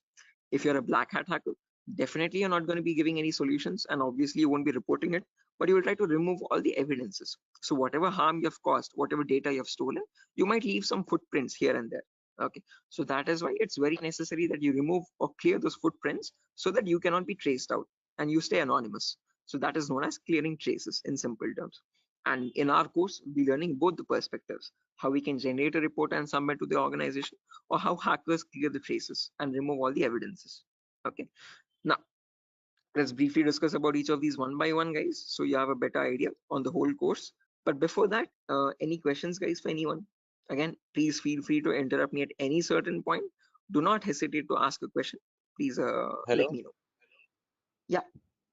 If you're a black hat hacker, definitely you're not going to be giving any solutions, and obviously you won't be reporting it, but you will try to remove all the evidences. So whatever harm you have caused, whatever data you have stolen, you might leave some footprints here and there. Okay, so that is why it's very necessary that you remove or clear those footprints so that you cannot be traced out and you stay anonymous. So that is known as clearing traces in simple terms. And in our course, we'll be learning both the perspectives, how we can generate a report and submit to the organization, or how hackers clear the traces and remove all the evidences. Okay. Now, let's briefly discuss about each of these one by one, guys, so you have a better idea on the whole course. But before that, any questions, guys, for anyone? Again, please feel free to interrupt me at any certain point. Do not hesitate to ask a question. Please let Hello, me know. Yeah,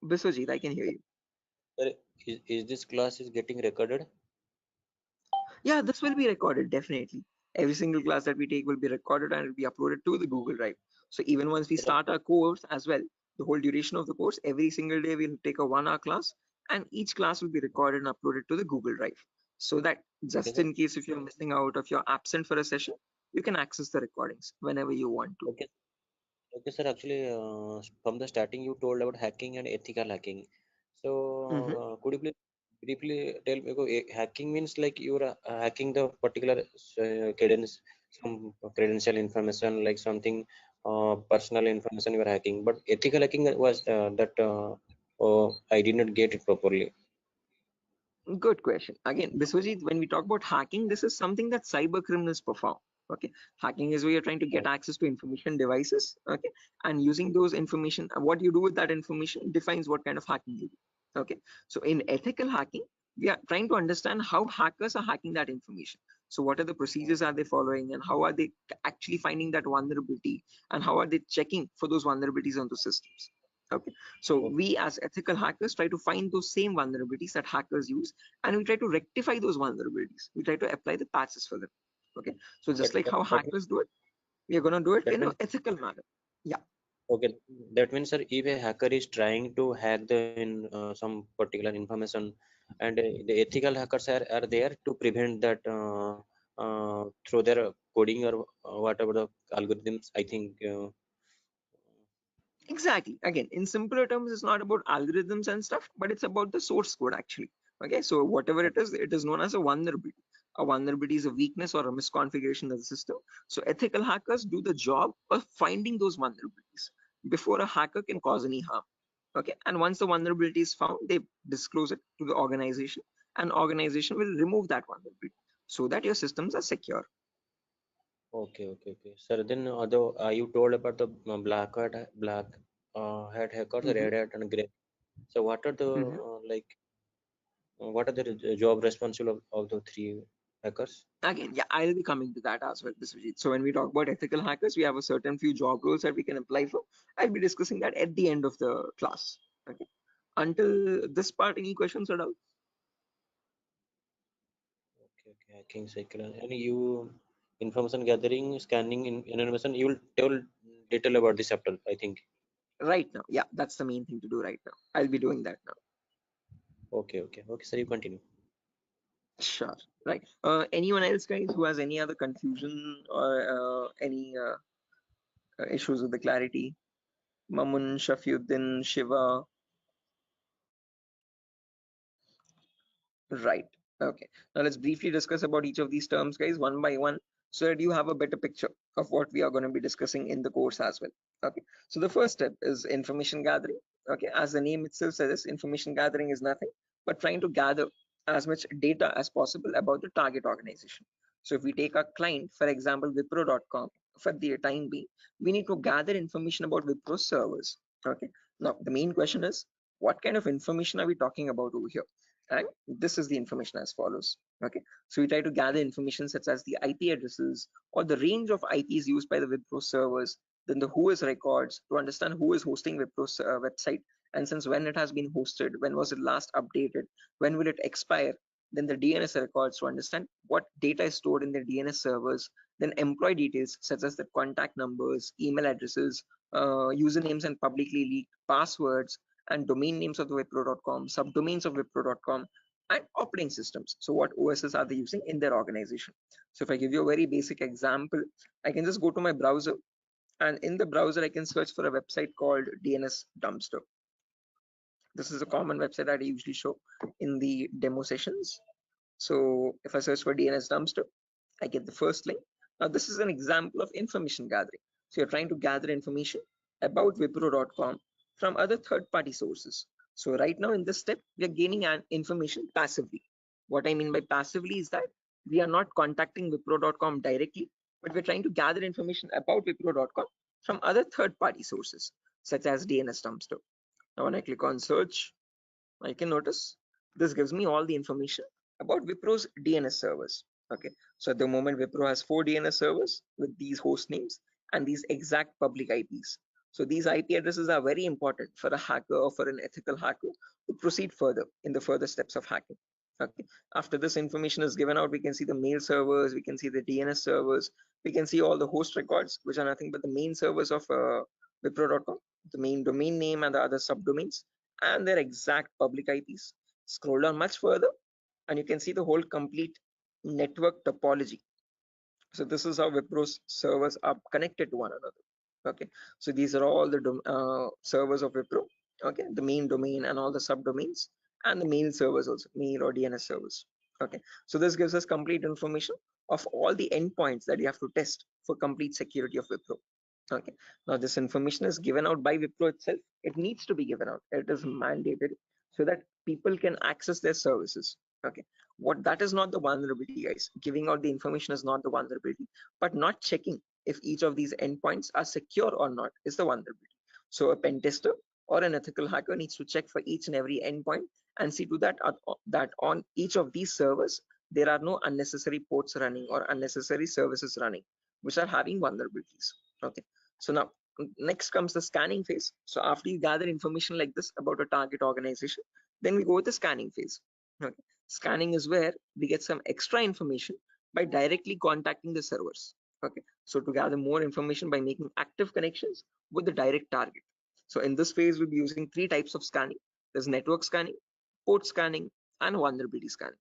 Biswajit, I can hear you. sir. Is this class is getting recorded? Yeah, this will be recorded, definitely. Every single class that we take will be recorded and it will be uploaded to the Google Drive. So even once we start our course as well, the whole duration of the course, every single day we'll take a 1 hour class, and each class will be recorded and uploaded to the Google Drive. So that Okay, just sir. in case if you're missing out, if you're absent for a session, you can access the recordings whenever you want to. Okay, okay, sir. Actually, from the starting, you told about hacking and ethical hacking. So, Mhm. could you please briefly tell me? Hacking means like you're hacking the particular credence, some credential information, like something personal information you are hacking. But ethical hacking was that. Oh, I did not get it properly. Good question. Again, Biswajit, when we talk about hacking, this is something that cyber criminals perform. Okay, hacking is where you're trying to get access to information devices. Okay, and using those information, what you do with that information defines what kind of hacking you do. Okay, so in ethical hacking, we are trying to understand how hackers are hacking that information. So what are the procedures are they following, and how are they actually finding that vulnerability, and how are they checking for those vulnerabilities on the systems? Okay, so Okay, we as ethical hackers try to find those same vulnerabilities that hackers use, and we try to rectify those vulnerabilities. We try to apply the patches for them. Okay, so that, just like that, how that means hackers do it, we are going to do it that in an means ethical manner. Yeah, okay. That means, sir, if a hacker is trying to hack some particular information, and the ethical hackers are there to prevent that through their coding or whatever the algorithms. I think. exactly. Again, in simpler terms, it's not about algorithms and stuff, but it's about the source code actually. Okay, so whatever it is known as a vulnerability. A vulnerability is a weakness or a misconfiguration of the system. So ethical hackers do the job of finding those vulnerabilities before a hacker can cause any harm. Okay, and once the vulnerability is found, they disclose it to the organization, and organization will remove that vulnerability so that your systems are secure. Okay, okay, okay. Sir, then although you told about the black hat hackers, Mhm, red hat, and gray. So what are the mhm. what are the job responsible of the three hackers? Again, yeah, I'll be coming to that as well, Biswajit. So when we talk about ethical hackers, we have a certain few job roles that we can apply for. I'll be discussing that at the end of the class. Okay. Until this part, any questions or doubts? Okay, okay, hacking cycle. And you information gathering, scanning, in information. You will tell detail about this chapter, I think. Right now, yeah, that's the main thing to do right now. I'll be doing that now. Okay, okay, okay. Sir, you continue. Sure. Right. Anyone else, guys, who has any other confusion or any issues with the clarity? Mamun, Shafiuddin, Shiva. Right. Okay. Now let's briefly discuss about each of these terms, guys, one by one, so that you have a better picture of what we are going to be discussing in the course as well. Okay. So the first step is information gathering. Okay. As the name itself says, information gathering is nothing but trying to gather as much data as possible about the target organization. So if we take our client, for example, Wipro.com, for the time being, we need to gather information about Wipro servers. Okay. Now the main question is, what kind of information are we talking about over here? And this is the information as follows. Okay, so we try to gather information such as the IP addresses or the range of IPs used by the Wipro servers, then the who is records to understand who is hosting Wipro's website, and since when it has been hosted, when was it last updated, when will it expire, then the DNS records to understand what data is stored in the DNS servers, then employee details such as the contact numbers, email addresses, usernames and publicly leaked passwords, and domain names of the Wipro.com, subdomains of Wipro.com, and operating systems. So what OSs are they using in their organization? So if I give you a very basic example, I can just go to my browser, and in the browser I can search for a website called DNS Dumpster. This is a common website that I usually show in the demo sessions. So if I search for DNS Dumpster, I get the first link. Now this is an example of information gathering. So you're trying to gather information about Wipro.com from other third-party sources. So right now in this step, we are gaining information passively. What I mean by passively is that we are not contacting Wipro.com directly, but we're trying to gather information about Wipro.com from other third-party sources, such as DNS Dumpster. Now when I click on search, I can notice this gives me all the information about Wipro's DNS servers. Okay, so at the moment Wipro has 4 DNS servers with these host names and these exact public IPs. So these IP addresses are very important for a hacker or for an ethical hacker to proceed further in the further steps of hacking. Okay, after this information is given out, we can see the mail servers, we can see the DNS servers, we can see all the host records, which are nothing but the main servers of Wipro.com, the main domain name and the other subdomains, and their exact public IPs. Scroll down much further and you can see the whole complete network topology. So this is how Wipro's servers are connected to one another. Okay, so these are all the servers of Wipro. Okay, the main domain and all the subdomains, and the mail servers also, mail or DNS servers. Okay, so this gives us complete information of all the endpoints that you have to test for complete security of Wipro. Okay, now this information is given out by Wipro itself. It needs to be given out. It is mandated so that people can access their services. Okay, what that is not the vulnerability, guys. Giving out the information is not the vulnerability, but not checking if each of these endpoints are secure or not is the vulnerability. So a pen tester or an ethical hacker needs to check for each and every endpoint and see to that that on each of these servers there are no unnecessary ports running or unnecessary services running which are having vulnerabilities. Okay, so now next comes the scanning phase. So after you gather information like this about a target organization, then we go with the scanning phase. Okay, scanning is where we get some extra information by directly contacting the servers. Okay, so to gather more information by making active connections with the direct target. So in this phase we'll be using 3 types of scanning. There's network scanning, port scanning, and vulnerability scanning.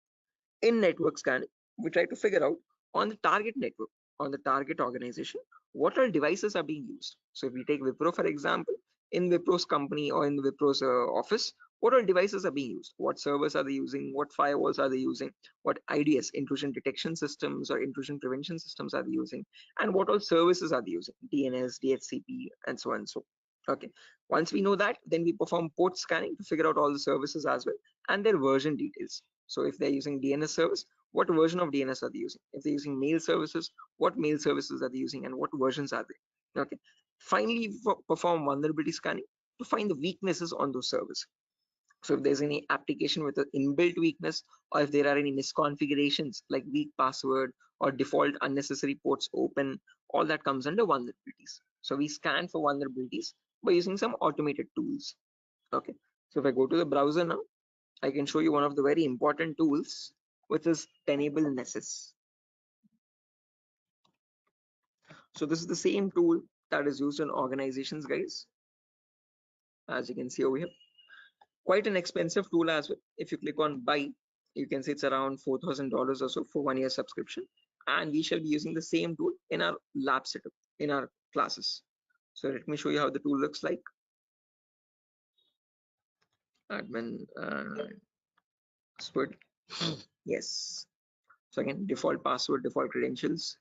In network scanning, we try to figure out on the target network, on the target organization, what all devices are being used. So if we take Wipro for example, in Wipro's company or in Wipro's office, what all devices are being used, what servers are they using, what firewalls are they using, what IDS, intrusion detection systems or intrusion prevention systems are they using, and what all services are they using, DNS, DHCP, and so on and so. Okay, once we know that, then we perform port scanning to figure out all the services as well and their version details. So if they're using DNS service, what version of DNS are they using? If they're using mail services, what mail services are they using and what versions are they? Okay. Finally, perform vulnerability scanning to find the weaknesses on those servers. So if there's any application with an inbuilt weakness, or if there are any misconfigurations like weak password or default unnecessary ports open, all that comes under vulnerabilities. So we scan for vulnerabilities by using some automated tools. Okay. So if I go to the browser now, I can show you one of the very important tools, which is Tenable Nessus. So this is the same tool that is used in organizations, guys. As you can see over here, quite an expensive tool as well. If you click on buy, You can say it's around $4,000 or so for 1 year subscription, and we shall be using the same tool in our lab setup in our classes. So let me show you how the tool looks like. Admin password. Yes. So again, default password, default credentials,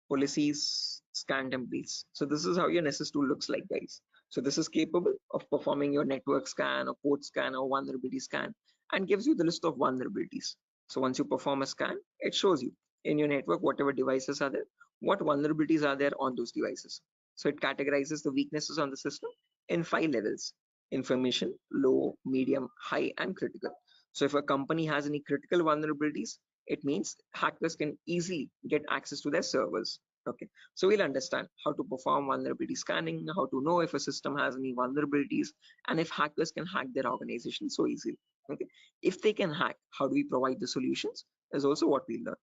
policies, scan templates. So this is how your Nessus tool looks like, guys. So this is capable of performing your network scan or port scan or vulnerability scan, and gives you the list of vulnerabilities. So once you perform a scan, it shows you in your network whatever devices are there, what vulnerabilities are there on those devices. So it categorizes the weaknesses on the system in 5 levels: information, low, medium, high, and critical. So if a company has any critical vulnerabilities, it means hackers can easily get access to their servers. Okay, so we'll understand how to perform vulnerability scanning, how to know if a system has any vulnerabilities, and if hackers can hack their organization so easily. Okay, if they can hack, how do we provide the solutions is also what we learn.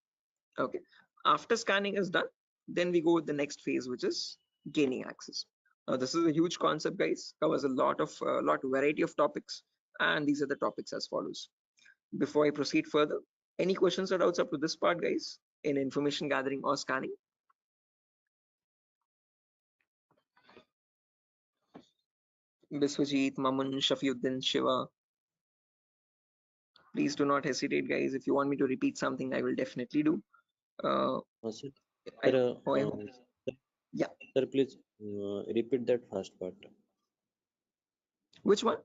Okay, after scanning is done, then we go with the next phase, which is gaining access. Now this is a huge concept, guys, covers a lot of variety of topics, and these are the topics as follows. Before I proceed further, any questions or doubts up to this part, guys, in information gathering or scanning? Biswajit, Mamun, Shafiuddin, Shiva, please do not hesitate, guys. If you want me to repeat something, I will definitely do. Sir, I, sir, I hope. Yeah. sir, please repeat that first part. Which one?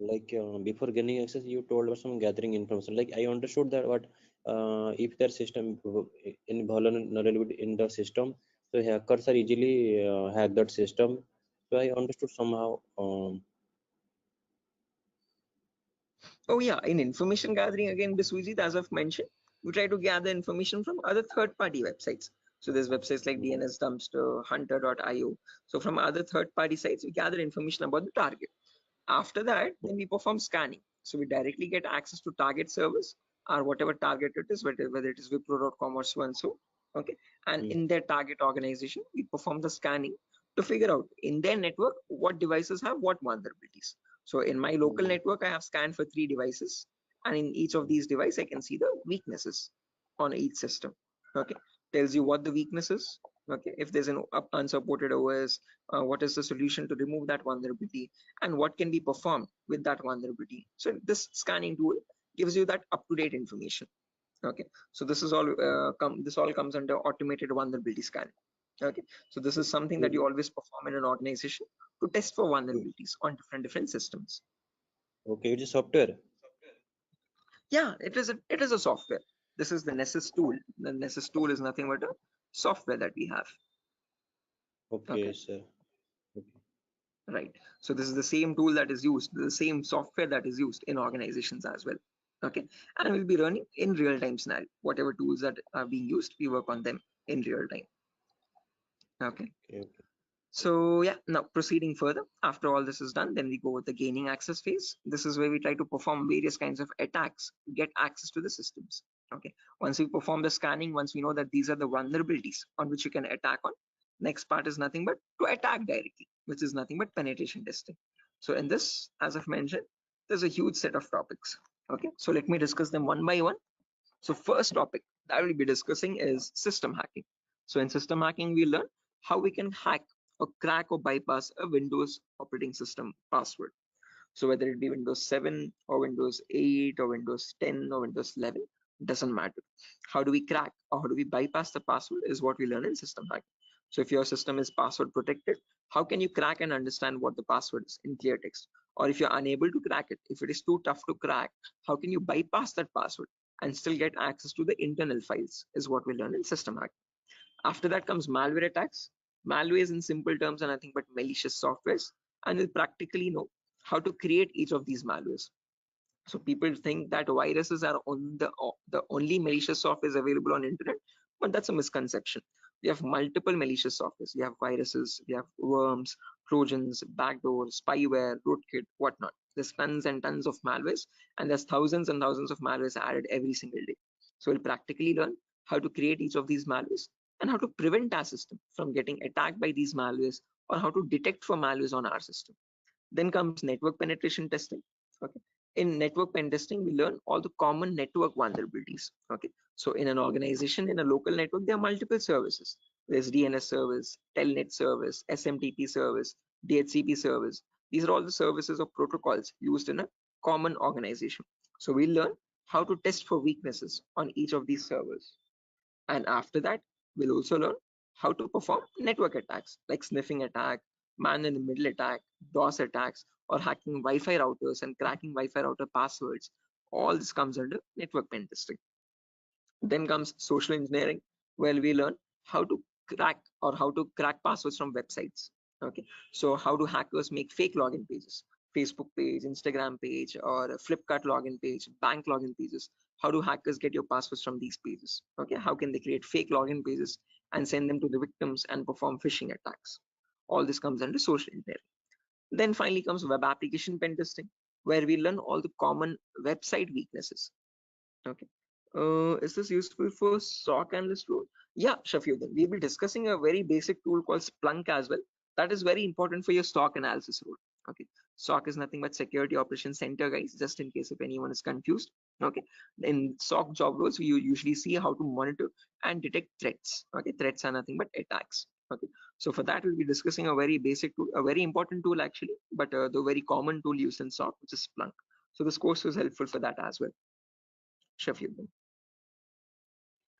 Like before gaining access, you told us some gathering information. Like I understood that, what if their system in vulnerability in the system, so hackers are easily hack that system. So I understood somehow. Oh yeah, in information gathering, again, Biswajit, as I've mentioned, we try to gather information from other third-party websites. So there's websites like DNS Dumpster, Hunter.io. So from other third-party sites, we gather information about the target. After that, then we perform scanning. So we directly get access to target servers or whatever target it is, whether it is Wipro.com or so and so. Okay. And in their target organization, we perform the scanning to figure out in their network what devices have what vulnerabilities. So in my local network, I have scanned for 3 devices, and in each of these devices, I can see the weaknesses on each system. Okay. Tells you what the weakness is. Okay. If there's an unsupported OS, what is the solution to remove that vulnerability, and what can be performed with that vulnerability. So this scanning tool gives you that up-to-date information. Okay, so this is all this all comes under automated vulnerability scanning. Okay, so this is something that you always perform in an organization to test for vulnerabilities on different systems. Okay, it is software. Yeah, it is a software. This is the Nessus tool. The Nessus tool is nothing but a software that we have. Okay, sir. Okay. Right. So this is the same tool that is used, the same software that is used in organizations as well. Okay. And we'll be running in real-time scenario. Whatever tools that are being used, we work on them in real time. Okay. Okay. So yeah, now proceeding further, after all this is done, then we go with the gaining access phase. This is where we try to perform various kinds of attacks to get access to the systems. Okay. Once we perform the scanning, once we know that these are the vulnerabilities on which you can attack on, next part is nothing but to attack directly, which is nothing but penetration testing. So in this, as I've mentioned, there's a huge set of topics. Okay. So let me discuss them one by one. So first topic that we'll be discussing is system hacking. So in system hacking, we learn how we can hack or crack or bypass a Windows operating system password. So whether it be Windows 7 or Windows 8 or Windows 10 or Windows 11, doesn't matter. How do we crack or how do we bypass the password is what we learn in system hacking. So if your system is password protected, how can you crack and understand what the password is in clear text? Or if you're unable to crack it, if it is too tough to crack, how can you bypass that password and still get access to the internal files is what we learn in system hacking. After that comes malware attacks. Malware is in simple terms are nothing but malicious softwares, and we'll practically know how to create each of these malwares. So people think that viruses are on the only malicious software available on internet, but that's a misconception. We have multiple malicious softwares. We have viruses, we have worms, trojans, backdoors, spyware, rootkit, whatnot. There's tons and tons of malwares, and there's thousands and thousands of malwares added every single day. So we'll practically learn how to create each of these malwares and how to prevent our system from getting attacked by these malwares, or how to detect for malwares on our system. Then comes network penetration testing. Okay. in network pen testing, we learn all the common network vulnerabilities. Okay, so in an organization, in a local network, there are multiple services. There's DNS service, Telnet service, SMTP service, DHCP service. These are all the services or protocols used in a common organization. So we learn how to test for weaknesses on each of these servers. And after that, we'll also learn how to perform network attacks like sniffing attack, man in the middle attack, DOS attacks, or hacking Wi-Fi routers and cracking Wi-Fi router passwords. All this comes under network pen testing. Then comes social engineering, where we learn how to crack passwords from websites. Okay, so how do hackers make fake login pages, Facebook page, Instagram page, or a Flipkart login page, bank login pages? How do hackers get your passwords from these pages? Okay, how can they create fake login pages and send them to the victims and perform phishing attacks? All this comes under social engineering. Then finally comes web application pen testing, where we learn all the common website weaknesses. Okay. Is this useful for SOC analyst role? Yeah, Shafiuddin. We'll be discussing a very basic tool called Splunk as well. That is very important for your SOC analysis role. Okay. SOC is nothing but Security Operations Center, guys, just in case if anyone is confused. Okay. In SOC job roles, we usually see how to monitor and detect threats. Okay. Threats are nothing but attacks. Okay. So for that, we'll be discussing a very basic tool, a very important tool actually, but the very common tool used in SOC, which is Splunk. So this course was helpful for that as well. Shafiuddin.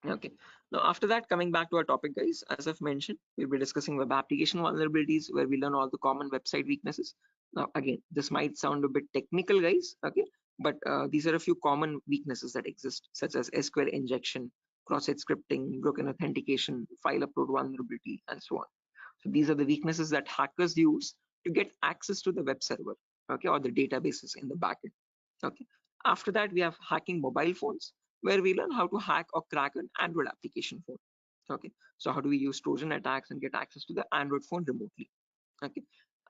Okay, now after that, coming back to our topic, guys, as I've mentioned, we'll be discussing web application vulnerabilities, where we learn all the common website weaknesses. Now again, this might sound a bit technical, guys, okay, but these are a few common weaknesses that exist, such as SQL injection, cross-site scripting, broken authentication, file upload vulnerability, and so on. So these are the weaknesses that hackers use to get access to the web server, okay, or the databases in the backend. Okay, after that, we have hacking mobile phones, where we learn how to hack or crack an Android application phone. Okay, so how do we use Trojan attacks and get access to the Android phone remotely? Okay,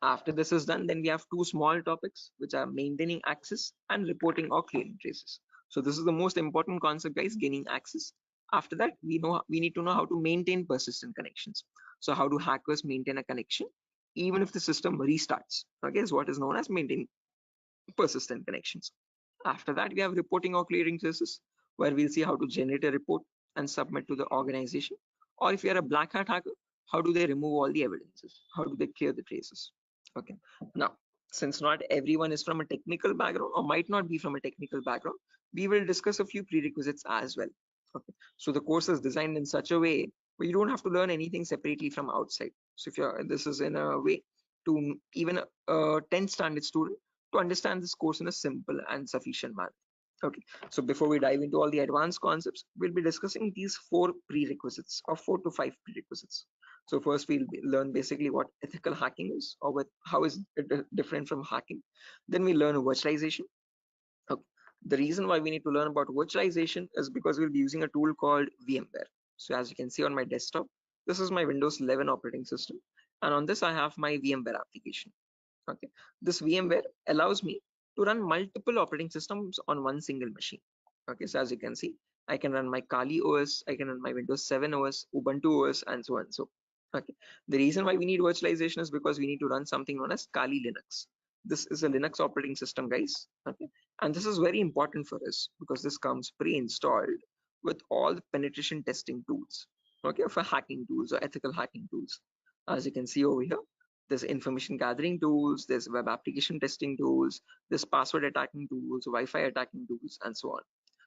after this is done, then we have two small topics, which are maintaining access and reporting or clearing traces. So this is the most important concept, guys, gaining access. After that, we need to know how to maintain persistent connections. So how do hackers maintain a connection even if the system restarts? Okay, is what is known as maintaining persistent connections. After that, we have reporting or clearing traces, where we'll see how to generate a report and submit to the organization. Or if you're a black hat hacker, how do they remove all the evidences? How do they clear the traces? Okay. Now, since not everyone is from a technical background or might not be from a technical background, we will discuss a few prerequisites as well. Okay. So the course is designed in such a way where you don't have to learn anything separately from outside. So if this is in a way to even a 10th standard student to understand this course in a simple and sufficient manner. Okay, so before we dive into all the advanced concepts, we'll be discussing these 4 prerequisites or 4 to 5 prerequisites. So first we'll learn basically what ethical hacking is, or how is it different from hacking. Then we learn virtualization. Okay. The reason why we need to learn about virtualization is because we'll be using a tool called VMware. So as you can see on my desktop, this is my Windows 11 operating system, and on this I have my VMware application. Okay, this VMware allows me to run multiple operating systems on one single machine. Okay, so as you can see, I can run my Kali OS, I can run my Windows 7 OS, Ubuntu OS, and so on. So, okay, the reason why we need virtualization is because we need to run something known as Kali Linux. This is a Linux operating system, guys. Okay, and this is very important for us because this comes pre-installed with all the penetration testing tools. Okay, for hacking tools or ethical hacking tools. As you can see over here, there's information gathering tools, there's web application testing tools, there's password attacking tools, Wi-Fi attacking tools, and so on.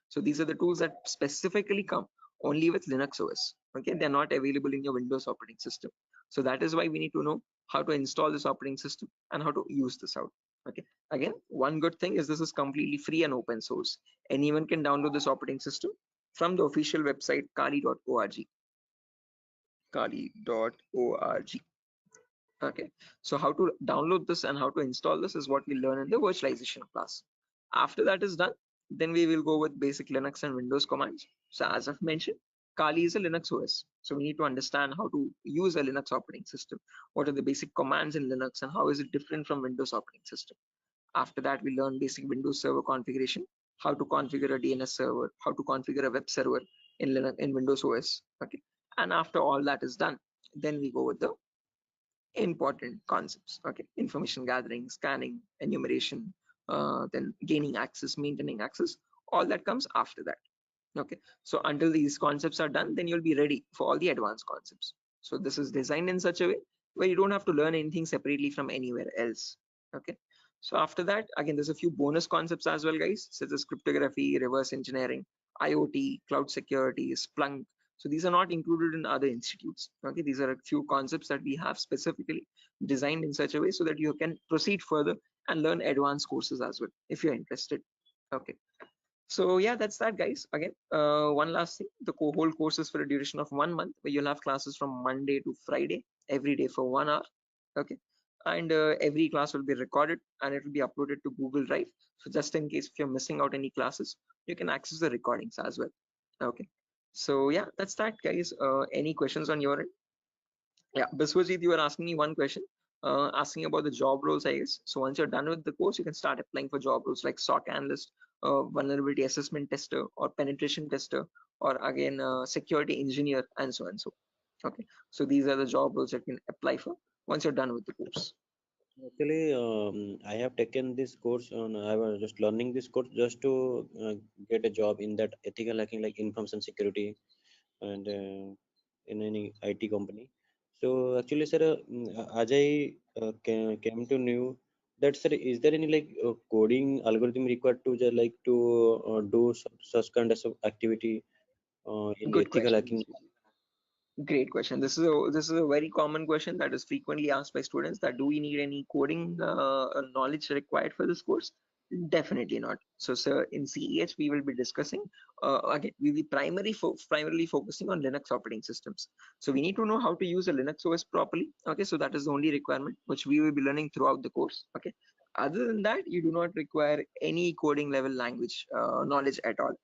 So these are the tools that specifically come only with Linux OS. Okay, they're not available in your Windows operating system. So that is why we need to know how to install this operating system and how to use this out. Okay, again, one good thing is this is completely free and open source. Anyone can download this operating system from the official website kali.org. Kali.org. Okay, so how to download this and how to install this is what we learn in the virtualization class. After that is done, then we will go with basic Linux and Windows commands. So as I've mentioned, Kali is a Linux OS. So we need to understand how to use a Linux operating system. What are the basic commands in Linux and how is it different from Windows operating system? After that, we learn basic Windows server configuration, how to configure a DNS server, how to configure a web server in Linux, in Windows OS. Okay, and after all that is done, then we go with the important concepts. Okay, information gathering, scanning, enumeration, then gaining access, maintaining access, all that comes after that. Okay, so until these concepts are done, then you'll be ready for all the advanced concepts. So this is designed in such a way where you don't have to learn anything separately from anywhere else. Okay, so after that, again, there's a few bonus concepts as well, guys, such as cryptography, reverse engineering, IoT, cloud security, Splunk. So these are not included in other institutes. Okay, these are a few concepts that we have specifically designed in such a way so that you can proceed further and learn advanced courses as well if you're interested. Okay, so yeah, that's that, guys. Again, one last thing, the whole course is for a duration of 1 month, where you'll have classes from Monday to Friday every day for 1 hour. Okay, and every class will be recorded and it will be uploaded to Google Drive. So just in case if you're missing out any classes, you can access the recordings as well. Okay, so yeah, that's that, guys. Any questions on your end? Yeah, Biswajit, you were asking me one question, asking about the job roles, I guess. So once you're done with the course, you can start applying for job roles like SOC analyst, vulnerability assessment tester, or penetration tester, or again, security engineer, and so on. So, okay. So these are the job roles that you can apply for once you're done with the course. Actually, I have taken this course on. I was just learning this course just to get a job in that ethical hacking, like information security, and in any IT company. So actually, sir, as I came to know that, sir, is there any like coding algorithm required to just like to do such kind of activity in Good ethical question. hacking? Great question. This is a very common question that is frequently asked by students, that do we need any coding knowledge required for this course? Definitely not. So, sir, in CEH we will be discussing again. We will be primarily focusing on Linux operating systems. So we need to know how to use a Linux OS properly. Okay, so that is the only requirement which we will be learning throughout the course. Okay. Other than that, you do not require any coding level language knowledge at all.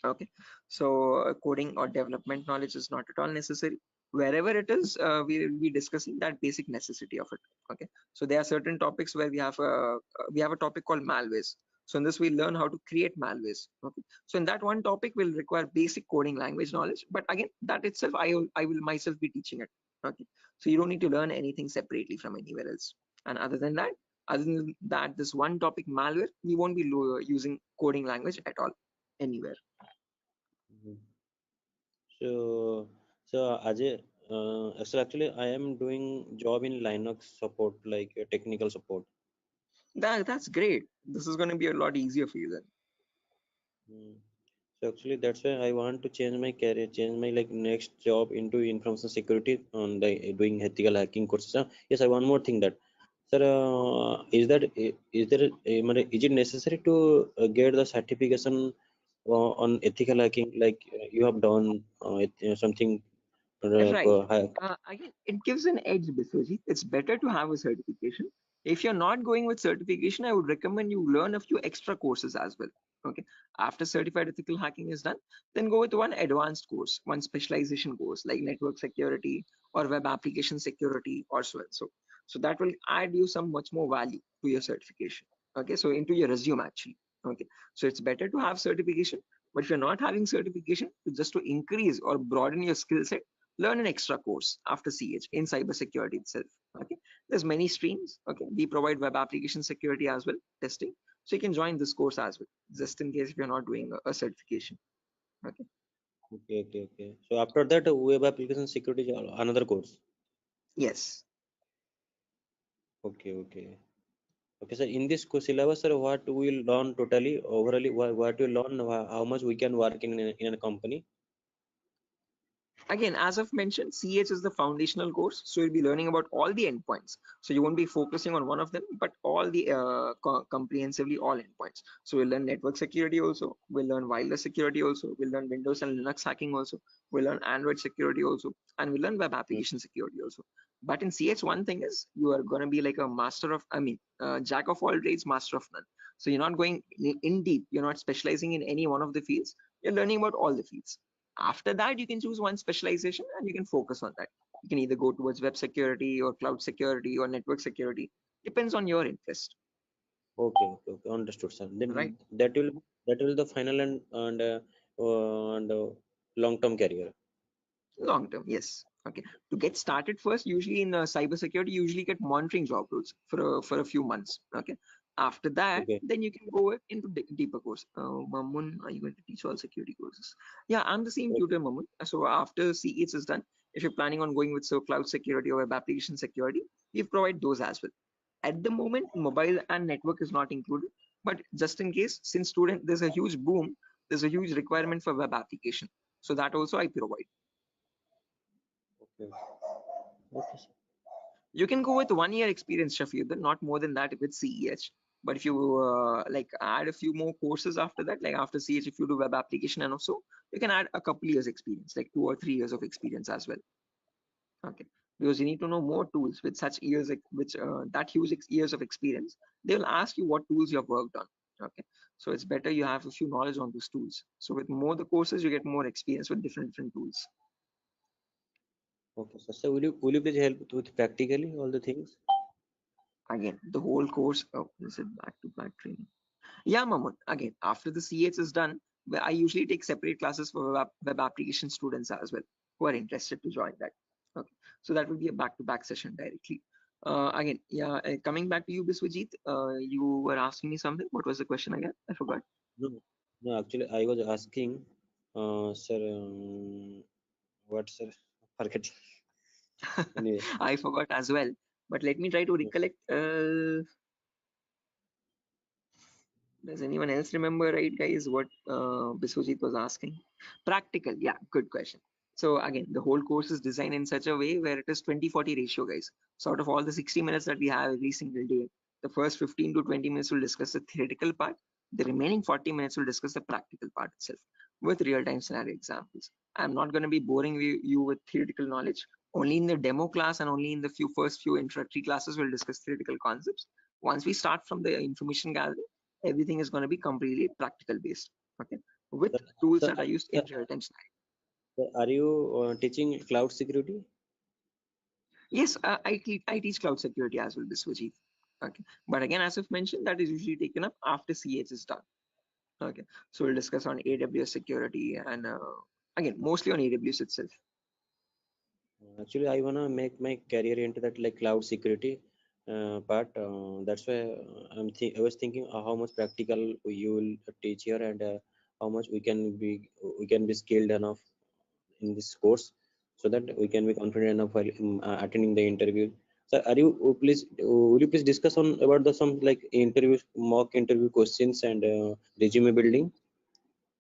Okay, so coding or development knowledge is not at all necessary. Wherever it is, we will be discussing that basic necessity of it. Okay, so there are certain topics where we have a topic called malwares. So in this we learn how to create malwares. Okay, so in that one topic will require basic coding language knowledge, but again, that itself I will myself be teaching it. Okay, so you don't need to learn anything separately from anywhere else. And other than that, this one topic malware, we won't be using coding language at all anywhere. Mhm. So, so Ajay, actually, I am doing job in Linux support, like technical support. That's great. This is going to be a lot easier for you then. Mm. So actually, that's why I want to change my career, change my like next job into information security on the doing ethical hacking courses. Yes, I one more thing that, sir, is it necessary to get the certification on ethical hacking, like you have done something Right. hack? Again, it gives an edge, Biswajit. It's better to have a certification. If you're not going with certification, I would recommend you learn a few extra courses as well. Okay. After certified ethical hacking is done, then go with one advanced course, one specialization course like network security or web application security or so and so. So that will add you some much more value to your certification. Okay. So into your resume actually. Okay. So it's better to have certification, but if you're not having certification, just to increase or broaden your skill set, learn an extra course after CH in cybersecurity itself. Okay, there's many streams. Okay, we provide web application security as well, testing. So you can join this course as well, just in case if you're not doing a certification. Okay. Okay, okay, okay. So after that, web application security is another course. Yes. Okay, okay. Okay, sir. In this course syllabus, sir, what we will learn totally, overally, what we learn, how much we can work in a company? Again, as I've mentioned, CH is the foundational course, so you'll be learning about all the endpoints. So you won't be focusing on one of them, but all the comprehensively all endpoints. So we'll learn network security also, we'll learn wireless security also, we'll learn Windows and Linux hacking also, we'll learn Android security also, and we'll learn web Mm. application security also. But in CH, one thing is you are going to be like a jack of all trades, master of none. So you're not going in deep, you're not specializing in any one of the fields, you're learning about all the fields. After that, you can choose one specialization and you can focus on that. You can either go towards web security or cloud security or network security. Depends on your interest, Okay, okay, okay. Understood, sir. right? Then that will the final and long-term career. Long term, yes. Okay. To get started first, usually in cyber security, you usually get monitoring job roles for a few months. Okay. After that, Okay. then you can go into deeper course. Mamun, are you going to teach all security courses? Yeah, I'm the same tutor, Mamun. So after CEs is done, if you're planning on going with cloud security or web application security, we provide those as well. At the moment, mobile and network is not included, but just in case, since there's a huge boom, there's a huge requirement for web application. So that also I provide. Okay. Okay, sir. You can go with 1 year experience, Shafiq, not more than that with CEH. But if you like add a few more courses after that, like after CH, if you do web application and also, you can add a couple years experience, like 2 or 3 years of experience as well. Okay, because you need to know more tools with such years, which that huge years of experience. They will ask you what tools you have worked on. Okay, so it's better you have a few knowledge on those tools. So with more the courses, you get more experience with different tools. Okay, sir. So will you please help with practically all the things? Again, the whole course. Oh, is it back-to-back training? Yeah, Mamun. Again, after the CH is done, I usually take separate classes for web application students as well who are interested to join that. Okay, so that will be a back-to-back session directly. Again, yeah, coming back to you, Biswajit, you were asking me something. What was the question again? I forgot. No, actually, I was asking, sir, what, sir? Forget. Anyway. I forgot as well. But let me try to recollect. Does anyone else remember, right, guys, what Biswajit was asking? Practical, yeah, good question. So again, the whole course is designed in such a way where it is 20-40 ratio, guys. So out of all the 60 minutes that we have every single day, the first 15 to 20 minutes will discuss the theoretical part. The remaining 40 minutes will discuss the practical part itself with real-time scenario examples. I'm not going to be boring you with theoretical knowledge. Only in the demo class and only in the first few introductory classes we'll discuss theoretical concepts. Once we start from the information gathering, everything is going to be completely practical based. Okay, with tools that are used in real time scenario. Are you teaching cloud security? Yes, I teach cloud security as well, Biswajit. Okay, but again, as I've mentioned, that is usually taken up after CH is done. Okay, so we'll discuss on AWS security and again, mostly on AWS itself. Actually, I wanna make my career into that like cloud security part. That's why I was thinking how much practical you will teach here and how much we can be skilled enough in this course, so that we can be confident enough while attending the interview. So, will you please discuss on about the some like mock interview questions and resume building?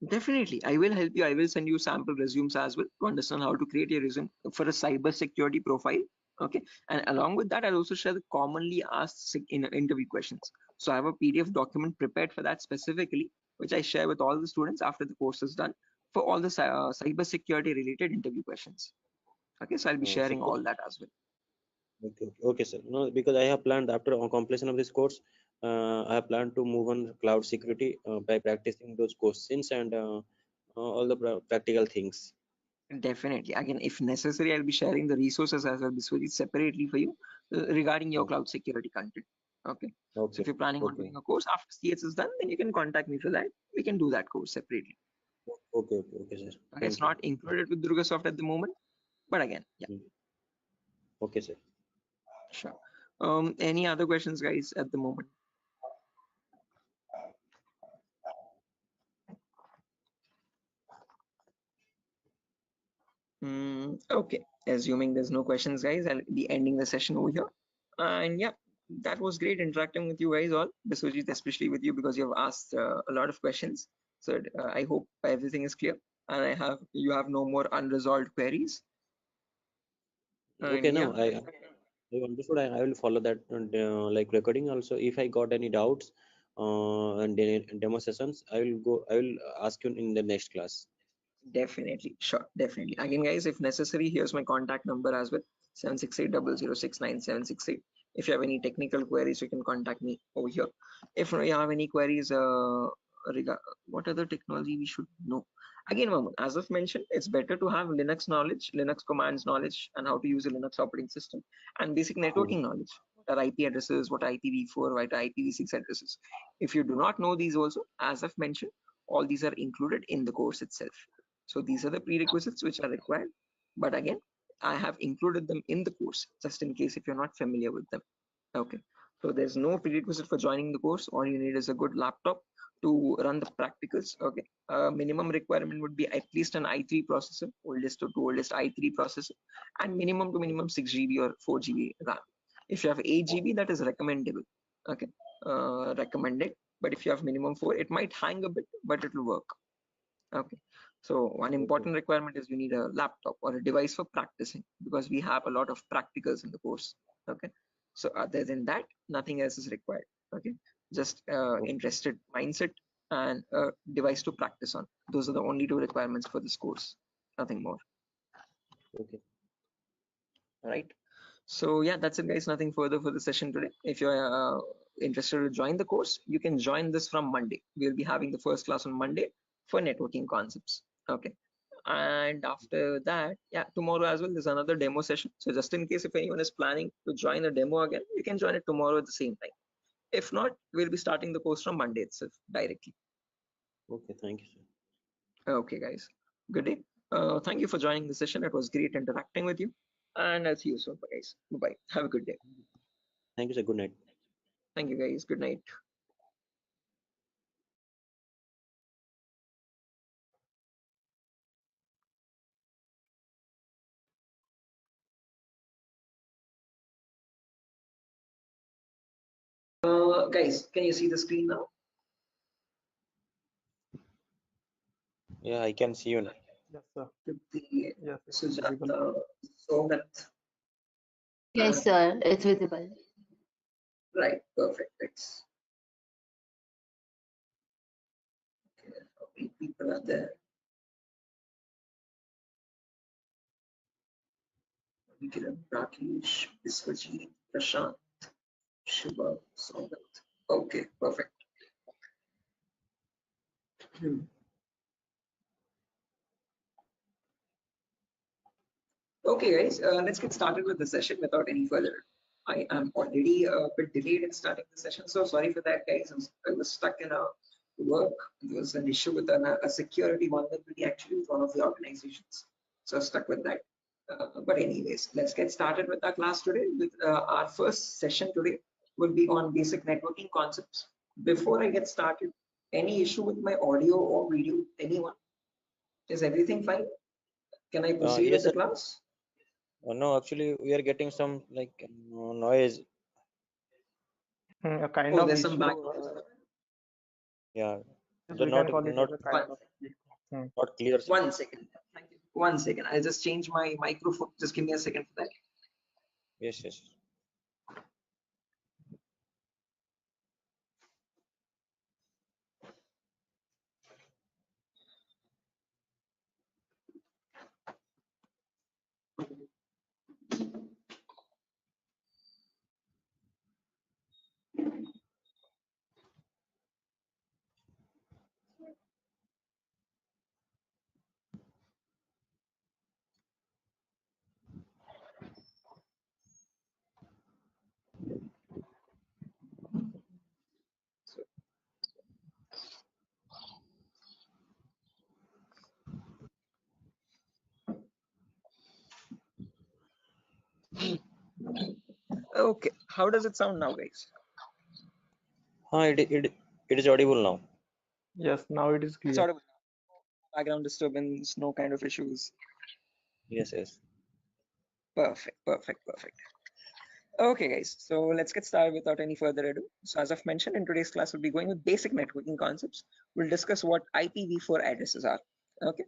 Definitely, I will help you. I will send you sample resumes as well to understand how to create a resume for a cyber security profile. Okay, and along with that, I'll also share the commonly asked interview questions. So I have a PDF document prepared for that specifically, which I share with all the students after the course is done for all the cyber security related interview questions. Okay, so I'll be sharing all that as well. Okay, sir. No, because I have planned after completion of this course, I have planned to move on cloud security by practicing those questions and all the practical things. Definitely. Again, if necessary, I'll be sharing the resources as well, Biswajit, separately for you regarding your cloud security content. Okay. So if you're planning on doing a course after CS is done, then you can contact me for that. We can do that course separately. Okay, sir. It's not included with Durga Soft at the moment, but again, yeah. Okay, sir. Sure. Any other questions, guys, at the moment? Okay. Assuming there's no questions, guys, I'll be ending the session over here. And yeah, that was great interacting with you guys all, Biswajit, especially with you because you have asked a lot of questions. So I hope everything is clear and you have no more unresolved queries. Okay, And now I understood. I will follow that like recording also. If I got any doubts and demo sessions, I will ask you in the next class. Definitely, sure, definitely. Again, guys, if necessary, here's my contact number as well, 76800697768. If you have any technical queries, you can contact me over here. If you have any queries regarding what other technology we should know. Again, Mamun, as I've mentioned, it's better to have Linux knowledge, Linux commands knowledge, and how to use a Linux operating system, and basic networking knowledge. What are IP addresses, what are IPv4, what are IPv6 addresses. If you do not know these also, as I've mentioned, all these are included in the course itself. So these are the prerequisites which are required. But again, I have included them in the course just in case if you're not familiar with them. Okay. So there's no prerequisite for joining the course. All you need is a good laptop to run the practicals. Okay, minimum requirement would be at least an i3 processor, oldest to oldest i3 processor, and minimum to minimum 6 GB or 4 GB RAM. If you have 8 GB, that is recommendable. Okay, recommended. But if you have minimum 4, it might hang a bit, but it will work. Okay, so one important requirement is you need a laptop or a device for practicing, because we have a lot of practicals in the course. Okay, so other than that, nothing else is required. Okay, just interested mindset and a device to practice on. Those are the only two requirements for this course, nothing more. Okay. All right, so yeah, that's it guys, nothing further for the session today. If you're interested to join the course, you can join this from Monday. We'll be having the first class on Monday for networking concepts. Okay, and after that, yeah, tomorrow as well there's another demo session. So just in case if anyone is planning to join the demo again, you can join it tomorrow at the same time. If not, we'll be starting the course from Monday itself directly. Okay, thank you, sir. Okay guys, good day. Thank you for joining the session. It was great interacting with you, and I'll see you soon guys. Bye, have a good day. Thank you, sir. Good night. Thank you guys, good night. Guys, can you see the screen now? Yeah, I can see you now. Yes, sir. The Yes, it's visible. Sujata, Sogat. Yes, sir, it's visible. Right, perfect. Thanks. Okay, how many people are there? Kiran, Rakesh, Biswajit, Prashant, Shiva, Sogat. Okay, perfect. Okay, guys, let's get started with the session without any further. I am already a bit delayed in starting the session, so sorry for that, guys. I was stuck in a work. There was an issue with a security vulnerability actually with one of the organizations, so stuck with that. But anyways, let's get started with our class today. With our first session today will be on basic networking concepts. Before I get started, any issue with my audio or video? Anyone? Is everything fine? Can I proceed Yes, with the sir. class? No, actually, we are getting some like noise. A kind Oh, of there's some issue. background. Yeah, Yes, they're we not can call it not as a kind of issue. not clear. Sir. 1 second. Thank you. 1 second. I'll just change my microphone. Just give me a second for that. Yes, yes. Okay. How does it sound now, guys? It is audible now. Yes, now it is clear. Sort of background disturbance, no kind of issues. Yes, yes. Perfect, perfect, perfect. Okay, guys. So let's get started without any further ado. So as I've mentioned, in today's class, we'll be going with basic networking concepts. We'll discuss what IPv4 addresses are. Okay.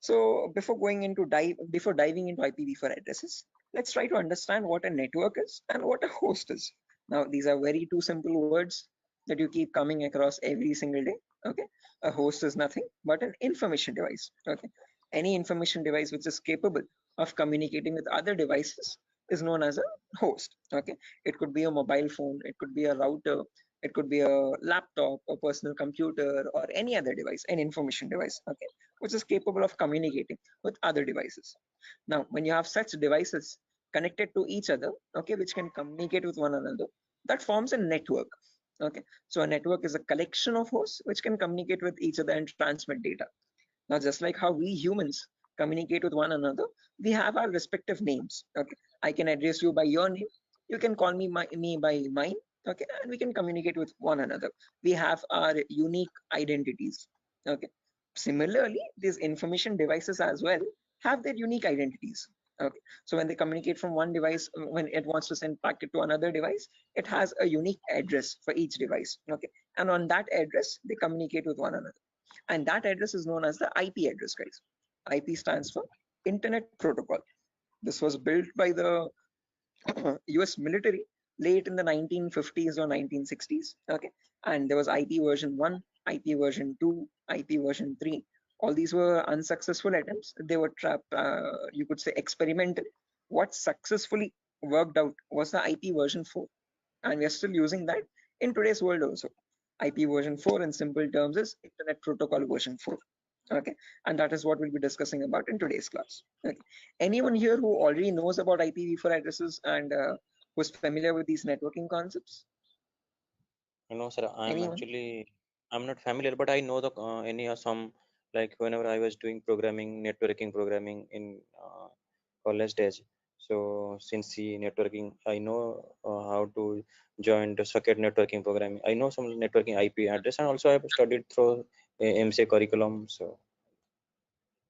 So before diving into IPv4 addresses, let's try to understand what a network is and what a host is. Now, these are very two simple words that you keep coming across every single day. Okay. A host is nothing but an information device. Okay. Any information device which is capable of communicating with other devices is known as a host. Okay, it could be a mobile phone, it could be a router, it could be a laptop, a personal computer, or any other device, an information device, okay, which is capable of communicating with other devices. Now, when you have such devices connected to each other, okay, which can communicate with one another, that forms a network. Okay, so a network is a collection of hosts which can communicate with each other and transmit data. Now, just like how we humans communicate with one another, we have our respective names. Okay, I can address you by your name. You can call me by mine. okay, and we can communicate with one another. We have our unique identities, okay. Similarly, these information devices as well have their unique identities, okay. So when they communicate from one device, when it wants to send packet to another device, it has a unique address for each device, okay, and on that address they communicate with one another, and that address is known as the IP address, guys. IP stands for Internet Protocol. This was built by the US military late in the 1950s or 1960s, okay, and there was IP version 1, IP version 2, IP version 3. All these were unsuccessful attempts. They were you could say experimental. What successfully worked out was the IP version 4, and we are still using that in today's world also. IP version 4 in simple terms is Internet Protocol version 4, okay, and that is what we'll be discussing about in today's class, okay. Anyone here who already knows about IPv4 addresses and who's familiar with these networking concepts? No, sir. Anyone? I'm not familiar, but I know the any some, like whenever I was doing programming, networking programming in college days. So since the networking, I know how to join the socket networking programming. I know some networking IP address, and also I've studied through MCA curriculum. So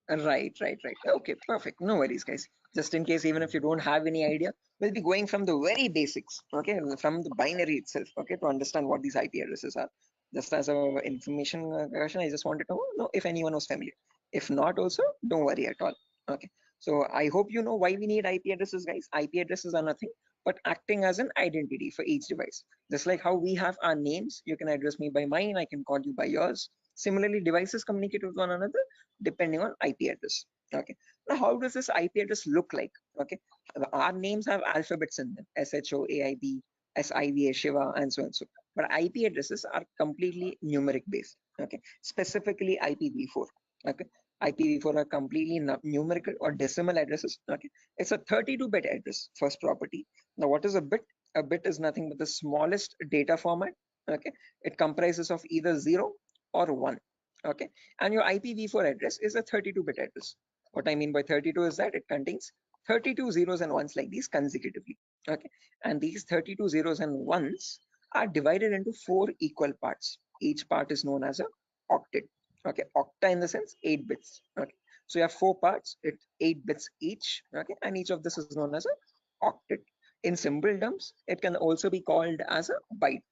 Right. Okay, perfect. No worries, guys. Just in case, even if you don't have any idea, we'll be going from the very basics, okay, from the binary itself, okay, to understand what these IP addresses are. Just as a information question, I just wanted to know if anyone was familiar. If not, also don't worry at all. Okay. So I hope you know why we need IP addresses, guys. IP addresses are nothing but acting as an identity for each device. Just like how we have our names, you can address me by mine, I can call you by yours. Similarly, devices communicate with one another depending on IP address. Okay. Now, how does this IP address look like? Okay. Our names have alphabets in them: SHOAIB, SIVA, Shiva, and so on. So, but IP addresses are completely numeric based. Okay. Specifically IPv4. Okay. IPv4 are completely numerical or decimal addresses. Okay. It's a 32-bit address, first property. Now, what is a bit? A bit is nothing but the smallest data format. Okay. It comprises of either 0 or 1. Okay, and your IPv4 address is a 32-bit address. What I mean by 32 is that it contains 32 zeros and ones like these consecutively. Okay, and these 32 zeros and ones are divided into 4 equal parts. Each part is known as a octet. Okay, octa in the sense 8 bits. Okay, so you have 4 parts, it's 8 bits each. Okay, and each of this is known as a octet. In simple terms, it can also be called as a byte.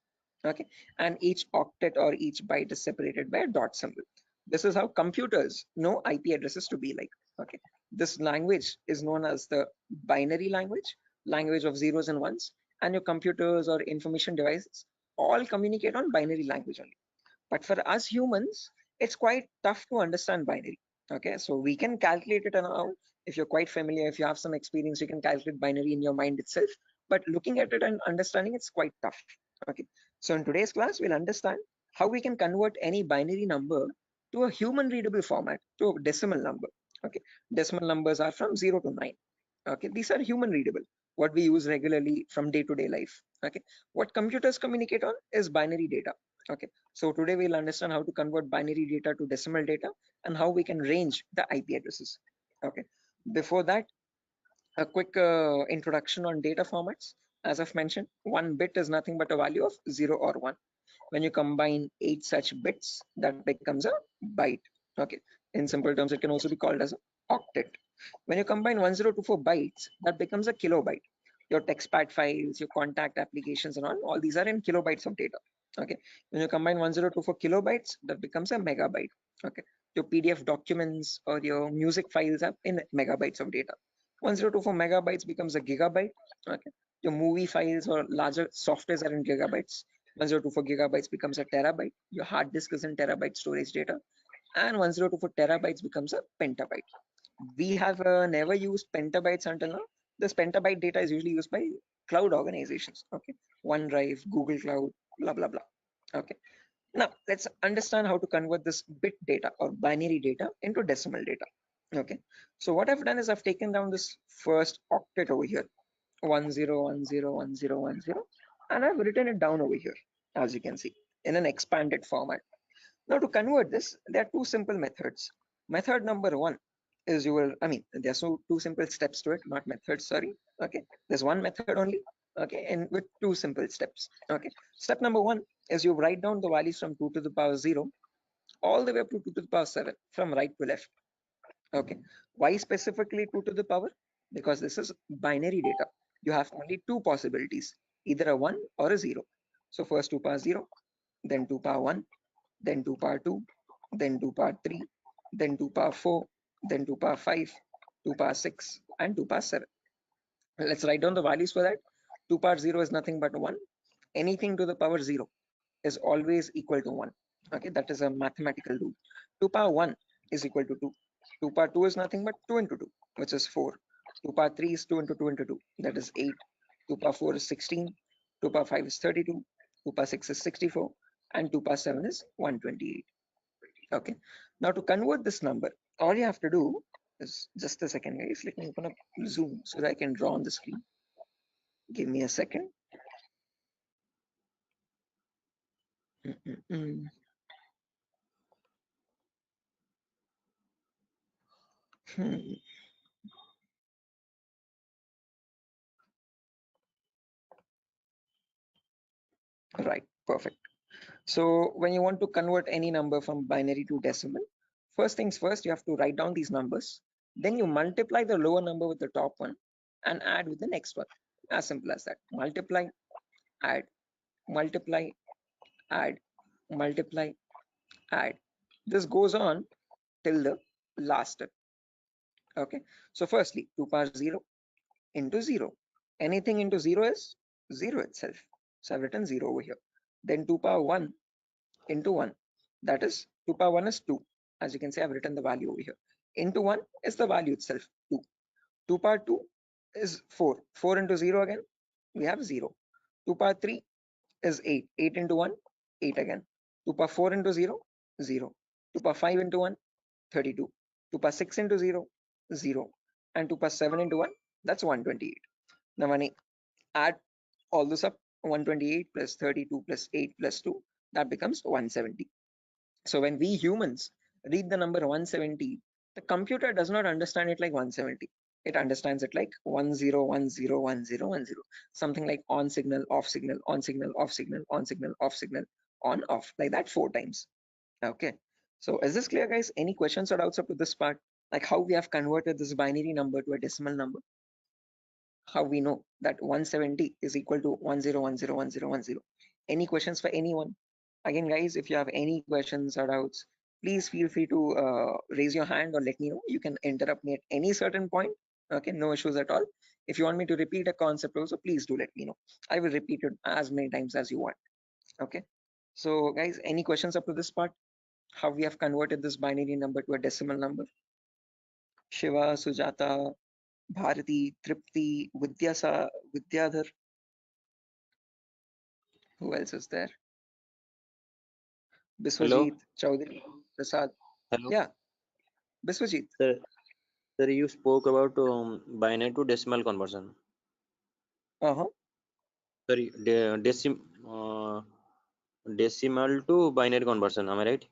Okay, and each octet or each byte is separated by a dot symbol. This is how computers know IP addresses to be like. Okay, this language is known as the binary language of zeros and ones, and your computers or information devices all communicate on binary language only. But for us humans, it's quite tough to understand binary. Okay, so we can calculate it now. If you're quite familiar, if you have some experience, you can calculate binary in your mind itself. But looking at it and understanding it's quite tough. Okay, so in today's class, we'll understand how we can convert any binary number to a human readable format, to a decimal number. Okay, decimal numbers are from 0 to 9. Okay, these are human readable, what we use regularly from day-to-day life. Okay, what computers communicate on is binary data. Okay, so today we'll understand how to convert binary data to decimal data and how we can range the IP addresses. Okay, before that, a quick introduction on data formats. As I've mentioned, one bit is nothing but a value of 0 or 1. When you combine 8 such bits, that becomes a byte. Okay, in simple terms, it can also be called as an octet. When you combine 1024 bytes, that becomes a kilobyte. Your textpad files, your contact applications and all these are in kilobytes of data. Okay, when you combine 1024 kilobytes, that becomes a megabyte. Okay, your PDF documents or your music files are in megabytes of data. 1024 megabytes becomes a gigabyte. Okay, your movie files or larger softwares are in gigabytes. 1024 gigabytes becomes a terabyte. Your hard disk is in terabyte storage data, and 1024 terabytes becomes a petabyte. We have never used petabytes until now. This petabyte data is usually used by cloud organizations. Okay, OneDrive, Google Cloud, blah blah blah. Okay, now let's understand how to convert this bit data or binary data into decimal data. Okay, so what I've done is I've taken down this first octet over here, 10101010, and I've written it down over here, as you can see, in an expanded format. Now to convert this, there are two simple methods. Method number one is there's two simple steps to it, not methods, sorry. Okay, there's one method only. Okay, and with two simple steps. Okay, step number one is you write down the values from 2 to the power 0 all the way up to 2 to the power 7 from right to left. Okay, why specifically 2 to the power? Because this is binary data. You have only two possibilities, either a 1 or a 0. So first 2 power 0, then 2 power 1, then 2 power 2, then 2 power 3, then 2 power 4, then 2 power 5, 2 power 6, and 2 power 7. Let's write down the values for that. 2 power 0 is nothing but 1. Anything to the power 0 is always equal to 1. Okay, that is a mathematical rule. 2 power 1 is equal to 2. 2 power 2 is nothing but 2 into 2, which is 4. 2 power 3 is 2 into 2 into 2, that is 8. 2 power 4 is 16. 2 power 5 is 32. 2 power 6 is 64. And 2 power 7 is 128. Okay, now to convert this number, all you have to do is, just a second guys, let me open up Zoom so that I can draw on the screen. Give me a second. Right, perfect. So when you want to convert any number from binary to decimal, first things first, you have to write down these numbers. Then you multiply the lower number with the top one and add with the next one. As simple as that. Multiply, add, multiply, add, multiply, add. This goes on till the last step. Okay. So firstly, 2 power 0 into 0. Anything into 0 is 0 itself. So I've written 0 over here. Then 2 power 1 into 1. That is 2 power 1 is 2. As you can see, I've written the value over here. Into 1 is the value itself, 2. 2 power 2 is 4. 4 into 0 again, we have 0. 2 power 3 is 8. 8 into 1, 8 again. 2 power 4 into 0, 0. 2 power 5 into 1, 32. 2 power 6 into 0, 0. And 2 power 7 into 1, that's 128. Now when I add all this up, 128 plus 32 plus 8 plus 2, that becomes 170. So when we humans read the number 170, the computer does not understand it like 170. It understands it like 10101010, something like on signal, off signal, on signal, off signal, on signal, off signal, on, off, like that 4 times. Okay. So is this clear, guys? Any questions or doubts up to this part? Like how we have converted this binary number to a decimal number? How we know that 170 is equal to 10101010? Any questions for anyone? Again, guys, if you have any questions or doubts, please feel free to raise your hand or let me know. You can interrupt me at any certain point. Okay, no issues at all. If you want me to repeat a concept also, please do let me know. I will repeat it as many times as you want. Okay. So guys, any questions up to this part? How we have converted this binary number to a decimal number? Shiva, Sujata, Bharati, Tripti, Vidyadhar. Who else is there? Hello. Biswajit, Chaudhary, Prasad. Hello. Yeah, Biswajit. Sir, you spoke about binary to decimal conversion. Sorry, decimal to binary conversion. Am I right?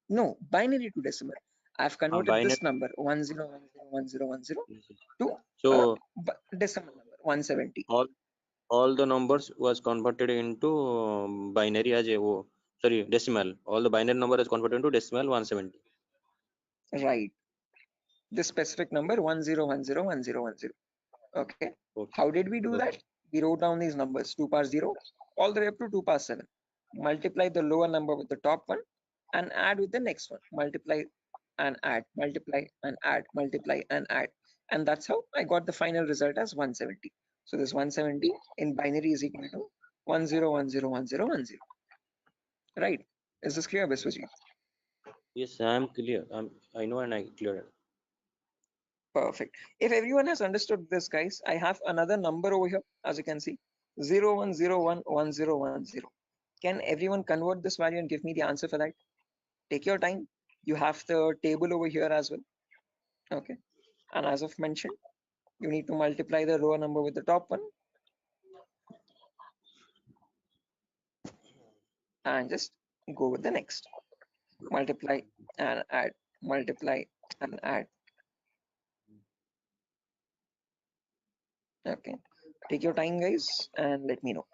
No, binary to decimal. I've converted Binary. this number 10101010 to So decimal number 170. all the numbers was converted into binary as a decimal. All the binary number is converted into decimal 170. Right. This specific number 10101010. Okay. How did we do that? We wrote down these numbers 2 power 0 all the way up to 2 power 7. Multiply the lower number with the top one and add with the next one. Multiply and add, multiply and add, multiply and add. And that's how I got the final result as 170. So this 170 in binary is equal to 10101010. Right. Is this clear, Biswajit? Yes, I am clear. I know and I clear. Perfect. If everyone has understood this, guys, I have another number over here, as you can see, 01011010. Can everyone convert this value and give me the answer for that? Take your time. You have the table over here as well. Okay. And as I've mentioned, you need to multiply the lower number with the top one and just go with the next. Multiply and add, multiply and add. Okay. Take your time, guys, and let me know.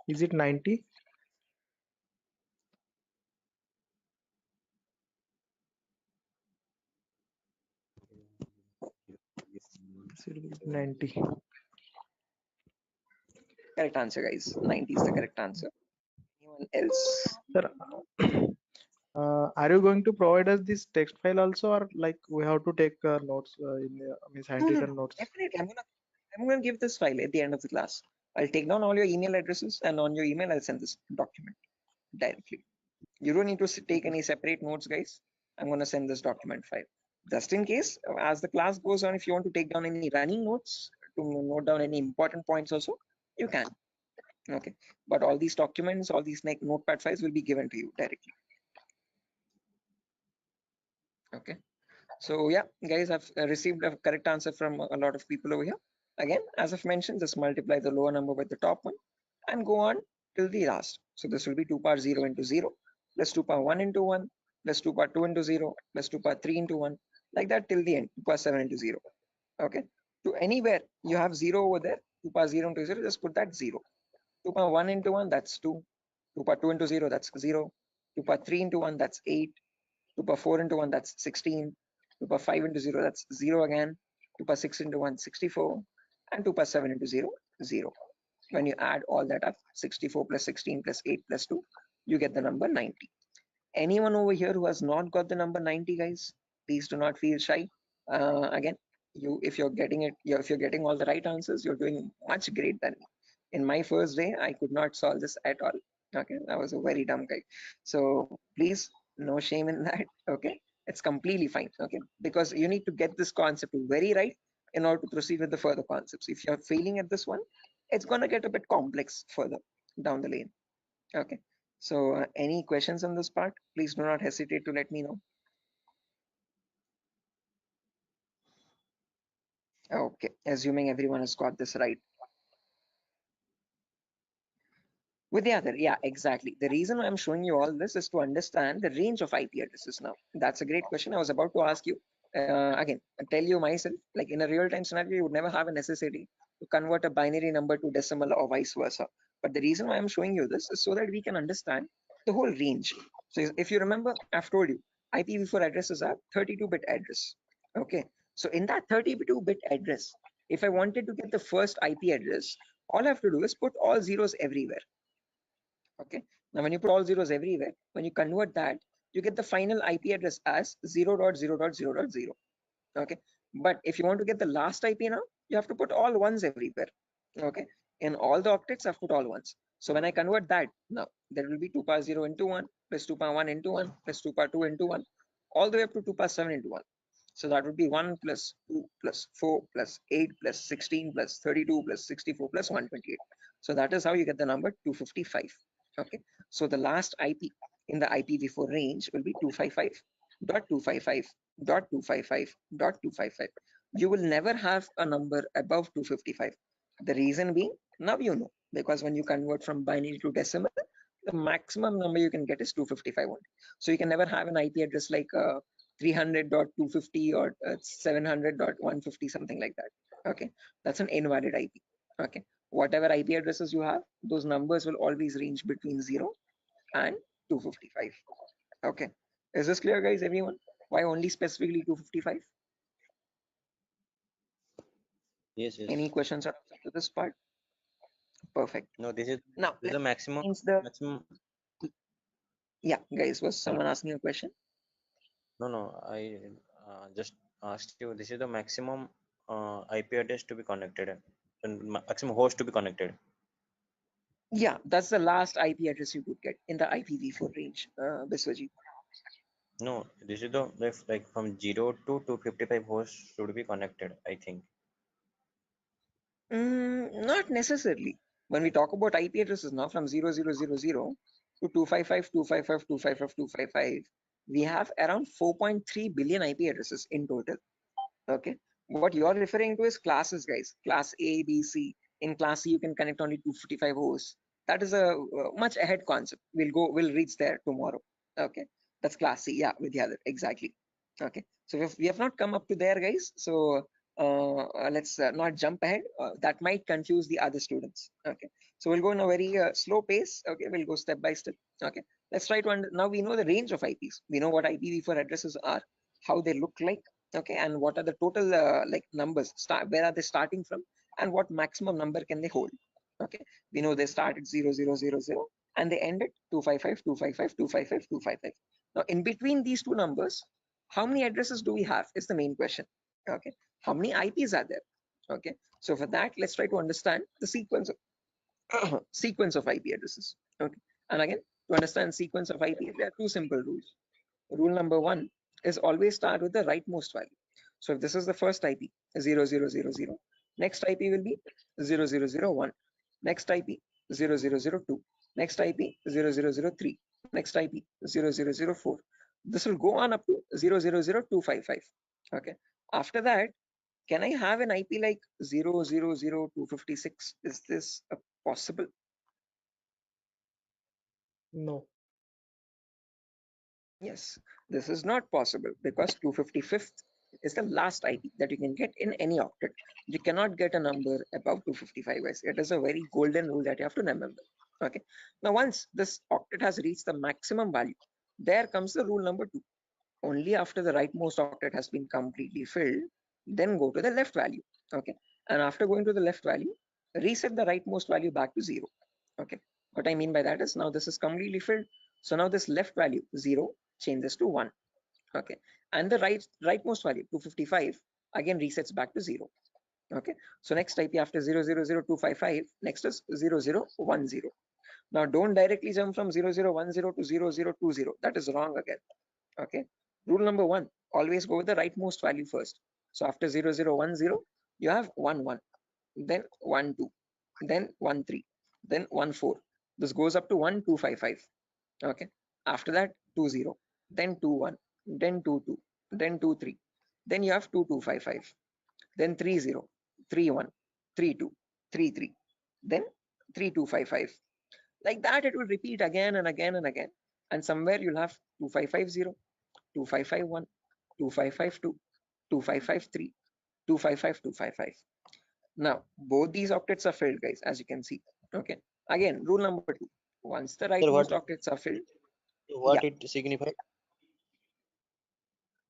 Is it 90? Should be 90. Correct answer, guys. 90 is the correct answer. Anyone else? Sir, are you going to provide us this text file also, or like we have to take notes in means No, no, handwritten notes? definitely. I'm gonna give this file at the end of the class. I'll take down all your email addresses, and on your email, I'll send this document directly. You don't need to take any separate notes, guys. I'm gonna send this document file. Just in case, as the class goes on, if you want to take down any running notes to note down any important points also, you can. Okay, but all these documents, all these notepad files will be given to you directly. Okay, so yeah, guys, I've received a correct answer from a lot of people over here. Again, as I've mentioned, just multiply the lower number with the top one and go on till the last. So this will be 2 power 0 into 0 plus 2 power 1 into 1 plus 2 power 2 into 0 plus 2 power 3 into 1, like that till the end, 2 power 7 into 0. Okay, to anywhere you have 0 over there, 2 power 0 into 0, just put that 0. 2 power 1 into 1, that's 2. 2 power 2 into 0, that's 0. 2 power 3 into 1, that's 8. 2 power 4 into 1, that's 16. 2 power 5 into 0, that's 0 again. 2 power 6 into 1, 64. And 2 power 7 into 0, 0. When you add all that up, 64 plus 16 plus 8 plus 2, you get the number 90. Anyone over here who has not got the number 90, guys, please do not feel shy. Again, if you're getting all the right answers, you're doing much great than me. In my first day, I could not solve this at all. Okay, I was a very dumb guy. So please, no shame in that. Okay, it's completely fine. Okay, because you need to get this concept very right in order to proceed with the further concepts. If you're failing at this one, it's gonna get a bit complex further down the lane. Okay, so any questions on this part, please do not hesitate to let me know. Okay, assuming everyone has got this right. With the other, yeah, exactly. The reason I'm showing you all this is to understand the range of IP addresses now. That's a great question. I was about to ask you. Again, I tell you myself, like in a real-time scenario, you would never have a necessity to convert a binary number to decimal or vice versa. But the reason why I'm showing you this is so that we can understand the whole range. So if you remember, I've told you, IPv4 addresses are 32-bit address. Okay, so in that 32-bit address, if I wanted to get the first IP address, all I have to do is put all zeros everywhere. Okay, now when you put all zeros everywhere, when you convert that, you get the final IP address as 0.0.0.0. Okay, but if you want to get the last IP now, you have to put all ones everywhere. Okay, in all the octets I've put all ones. So when I convert that, now there will be 2 power 0 into 1 plus 2 power 1 into 1 plus 2 power 2 into 1 all the way up to 2 power 7 into 1. So that would be 1 plus 2 plus 4 plus 8 plus 16 plus 32 plus 64 plus 128. So that is how you get the number 255. Okay, so the last IP in the IPv4 range will be 255.255.255.255. You will never have a number above 255. The reason being, now you know, because when you convert from binary to decimal, the maximum number you can get is 255 only. So you can never have an IP address like 300.250 or 700.150, something like that. Okay, that's an invalid IP. Okay, whatever IP addresses you have, those numbers will always range between 0 and 255. Okay, is this clear, guys? Everyone, why only specifically 255? Yes, yes. Any questions to this part? Perfect. No, this is Now the maximum. Maximum. Yeah, guys, was someone asking a question? No, I just asked you. This is the maximum IP address to be connected, and maximum host to be connected. Yeah, that's the last IP address you could get in the IPv4 range, Biswajit. No, this is the like from 0 to 255 hosts should be connected, I think. Not necessarily. When we talk about IP addresses now from 0000 to 255, we have around 4.3 billion IP addresses in total. Okay. What you're referring to is classes, guys. Class A, B, C. In class C, you can connect only 255 hosts. That is a much ahead concept. We'll reach there tomorrow. Okay. That's class C. Yeah, Vidyadhar. Exactly. Okay. So we have not come up to there, guys. So let's not jump ahead. That might confuse the other students. Okay. So we'll go in a very slow pace. Okay. We'll go step by step. Okay. Let's try to now we know the range of IPs. We know what IPv4 addresses are, how they look like. Okay, and what are the total like numbers, where are they starting from, and what maximum number can they hold. Okay, we know they start at 0000 and they end at 255, 255, 255, 255. Now in between these two numbers, how many addresses do we have is the main question. Okay, how many IPs are there? Okay, so for that, let's try to understand the sequence of sequence of IP addresses. Okay, and again, to understand sequence of IP, there are two simple rules. Rule number one is always start with the rightmost value. So if this is the first IP, 0000, next IP will be 0001, next IP 0002, next IP 0003, next IP 0004. This will go on up to 000255. Okay. After that, can I have an IP like 000256? Is this possible? No. Yes, this is not possible because 255th is the last IP that you can get in any octet. You cannot get a number above 255, guys. It is a very golden rule that you have to remember. Okay. Now, once this octet has reached the maximum value, there comes the rule number two. Only after the rightmost octet has been completely filled, then go to the left value. Okay. And after going to the left value, reset the rightmost value back to 0. Okay. What I mean by that is now this is completely filled. So now this left value 0 changes to 1. Okay. And the rightmost value 255 again resets back to 0. Okay. So next IP after 000255, next is 0010. Now don't directly jump from 0010 to 0020. That is wrong again. Okay. Rule number one, always go with the rightmost value first. So after 0010, you have 11, then 12, then 13, then 14. This goes up to 1255. Okay. After that, 20, then 21, then 22, then 23. Then you have 2255, then 30, 31, 32, 33, then 3255. Like that, it will repeat again and again and again. And somewhere you'll have 2550, 2551, 2552, 2553, 255, 255. Now, both these octets are filled, guys, as you can see. Okay. Again, rule number two. Once the Sir, rightmost octets are filled, what yeah, it signifies?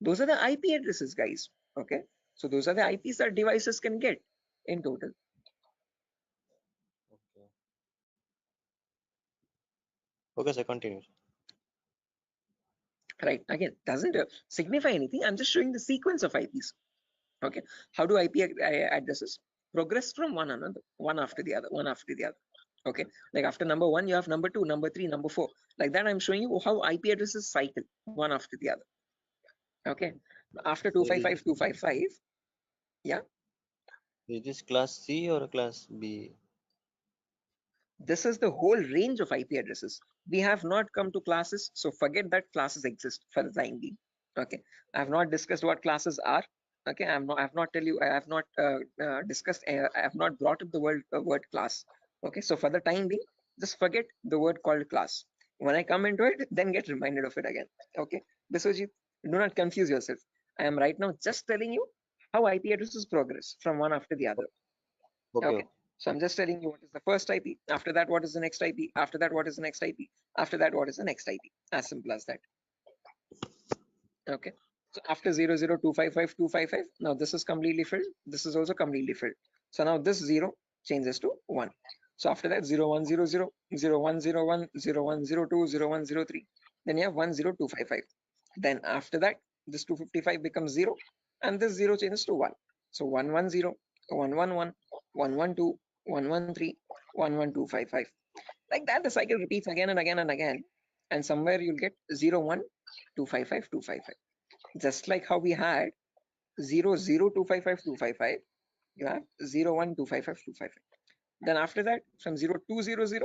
those are the IP addresses, guys. Okay. So those are the IPs that devices can get in total. Okay. Okay, sir, continue. Right. Again, doesn't signify anything. I'm just showing the sequence of IPs. Okay. How do IP addresses progress from one another, one after the other, one after the other? Okay. Like after number one, you have number two, number three, number four. Like that, I'm showing you how IP addresses cycle one after the other. Okay. After 255, 255. Yeah. Is this class C or class B? This is the whole range of IP addresses. We have not come to classes, so forget that classes exist for the time being. Okay, I have not discussed what classes are. Okay, I have not discussed. I have not brought up the word class. Okay, so for the time being, just forget the word called class. When I come into it, then get reminded of it again. Okay, Biswajit, do not confuse yourself. I am right now just telling you how IP addresses progress from one after the other. Okay. So I'm just telling you what is the first IP. After that, what is the next IP? After that, what is the next IP? After that, what is the next IP? As simple as that. Okay. So after 00255, now this is completely filled. This is also completely filled. So now this 0 changes to 1. So after that, 0100, 0101, 0102, 0103. Then you have 10255. Then after that, this 255 becomes 0 and this 0 changes to 1. So 110, 111, 112, 113, 11255. Like that, the cycle repeats again and again and again. And somewhere you'll get 01 255.255. Just like how we had 0.0255.255, you have 0.1.255.255. Then after that, from 0.200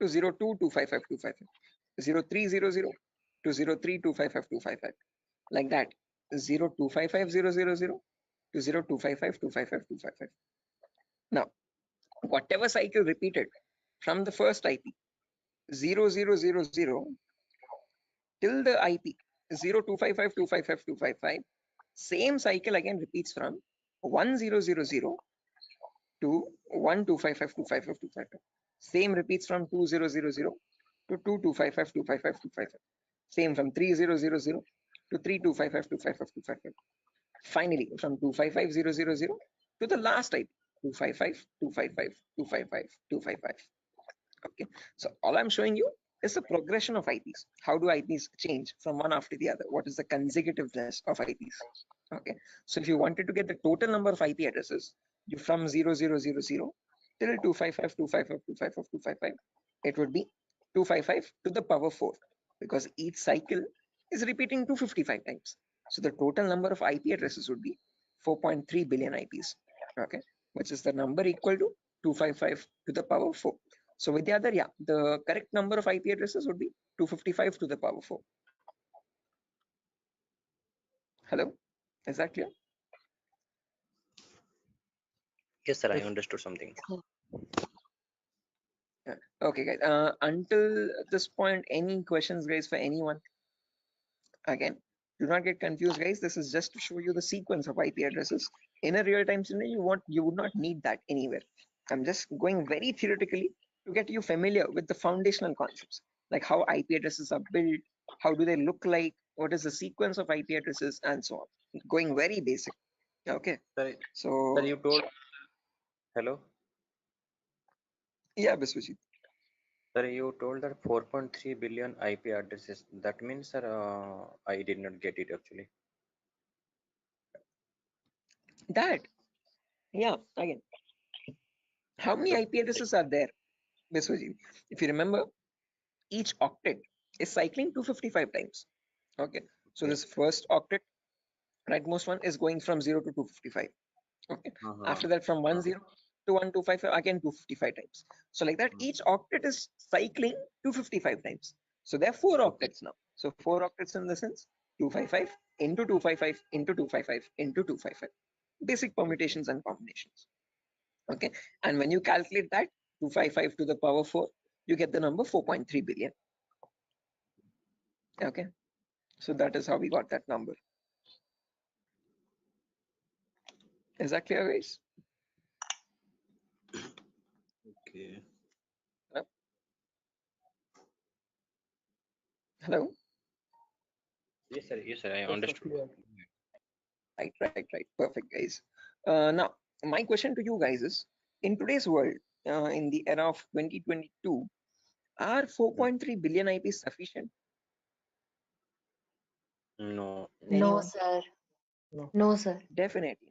to 0.2255255, 0.300 to 0.3255255, like that, 0.255000 to 0.255255255. Now, whatever cycle repeated from the first IP 0000 till the IP 0.255255255, same cycle again repeats from 1000 to 1.255255255. Same repeats from 2000 to 2.255255255. Same from 3000 to 3.255255255. Finally, from 255.000 to the last IP 255.255.255.255. Okay, so all I'm showing you is the progression of IPs. How do IPs change from one after the other? What is the consecutiveness of IPs? Okay, so if you wanted to get the total number of IP addresses, you from 0000 till 255.255.255.255, it would be 255 to the power 4, because each cycle is repeating 255 times. So the total number of IP addresses would be 4.3 billion IPs. Okay, which is the number equal to 255 to the power 4. So with the other, yeah, the correct number of IP addresses would be 255 to the power 4. Hello, is that clear? Yes, sir. I understood something. Yeah. Okay, guys. Until this point, any questions, guys, for anyone? Again, do not get confused, guys. This is just to show you the sequence of IP addresses. In a real-time scenario, you would not need that anywhere. I'm just going very theoretically to get you familiar with the foundational concepts, like how IP addresses are built, how do they look like, what is the sequence of IP addresses, and so on. Going very basic. Okay. Sir, So, sir, you told. Hello. yeah, Biswajit. Sir, you told that 4.3 billion IP addresses. That means, sir, I did not get it actually. That, yeah, again, how many IP addresses are there, Biswajit? If you remember, each octet is cycling 255 times. Okay, so this first octet, rightmost one, is going from 0 to 255. Okay, after that from 10 to 1255, again 255 times. So like that, each octet is cycling 255 times. So there are 4 octets now. So 4 octets in the sense 255 into 255 into 255 into 255. Basic permutations and combinations. Okay, and when you calculate that 255 to the power 4, you get the number 4.3 billion. Okay, so that is how we got that number. Is that clear, guys? Okay. Hello? Yes, sir. Yes, sir. I Yes, sir, understood. clear. Right. Perfect, guys. Now, my question to you guys is, in today's world, in the era of 2022, are 4.3 billion IPs sufficient? No. No, Anyone? sir. No. No, sir. Definitely.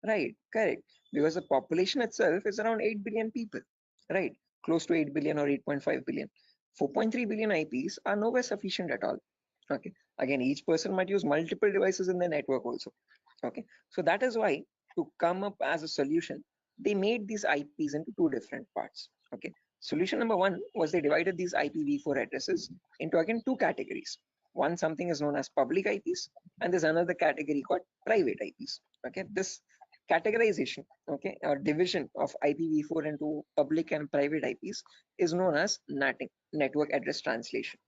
Right, correct. Because the population itself is around 8 billion people, right? Close to 8 billion or 8.5 billion. 4.3 billion IPs are nowhere sufficient at all. Okay. Again, each person might use multiple devices in the network also. Okay. So that is why, to come up as a solution, they made these IPs into 2 different parts. Okay. Solution number 1 was they divided these IPv4 addresses into again 2 categories. One, something is known as public IPs, and there's another category called private IPs. Okay. This categorization, okay, or division of IPv4 into public and private IPs is known as NATing, network address translation.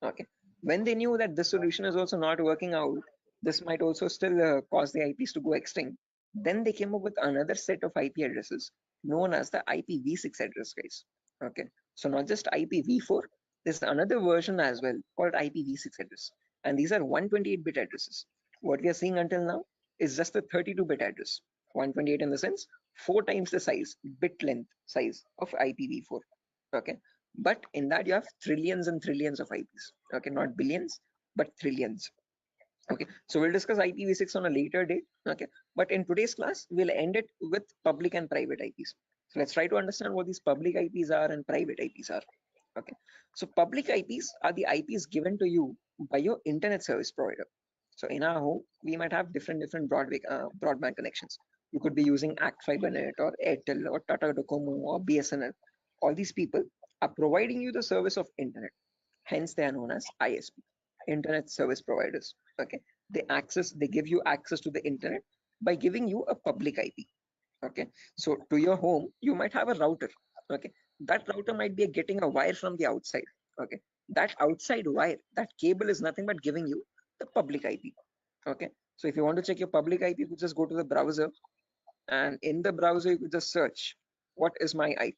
Okay, when they knew that this solution is also not working out, this might also still cause the IPs to go extinct, then they came up with another set of IP addresses known as the IPv6 address, guys. Okay, so not just IPv4, there's another version as well called IPv6 address, and these are 128-bit addresses. What we are seeing until now is just a 32-bit address. 128 in the sense 4 times the size, bit length size of IPv4. Okay, but in that you have trillions and trillions of IPs. Okay, not billions, but trillions. Okay, so we'll discuss IPv6 on a later date. Okay, but in today's class, we'll end it with public and private IPs. So let's try to understand what these public IPs are and private IPs are. Okay, so public IPs are the IPs given to you by your internet service provider. So in our home, we might have different broadband connections. You could be using Act FiberNet or Airtel or Tata Docomo or BSNL. All these people are providing you the service of internet. Hence, they are known as ISP, internet service providers. Okay, they give you access to the internet by giving you a public IP. Okay, so to your home, you might have a router. Okay, that router might be getting a wire from the outside. Okay, that outside wire, that cable is nothing but giving you the public IP. Okay, so if you want to check your public IP, you could just go to the browser, and in the browser you could just search what is my IP.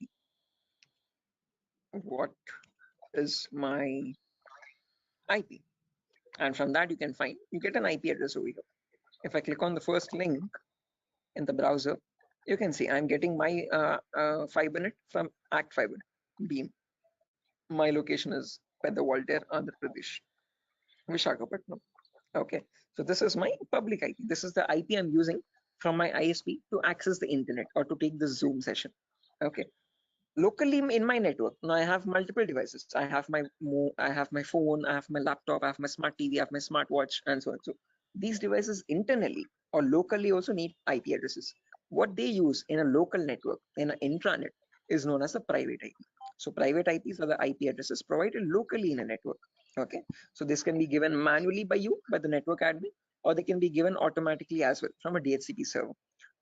What is my IP? And from that you get an IP address over here. If I click on the first link in the browser, you can see I'm getting my FiberNet from Act Fiber Beam. My location is Pedawalter, Andhra Pradesh, Vishakhapatnam. Okay, so this is my public IP. This is the IP I'm using from my ISP to access the internet or to take the Zoom session. Okay, locally in my network, now I have multiple devices. I have my phone, I have my laptop, I have my smart TV, I have my smartwatch, and so on. So these devices internally or locally also need IP addresses. What they use in a local network, in an intranet, is known as a private IP. So private IPs are the IP addresses provided locally in a network. Okay, so this can be given manually by you, by the network admin, or they can be given automatically as well from a DHCP server.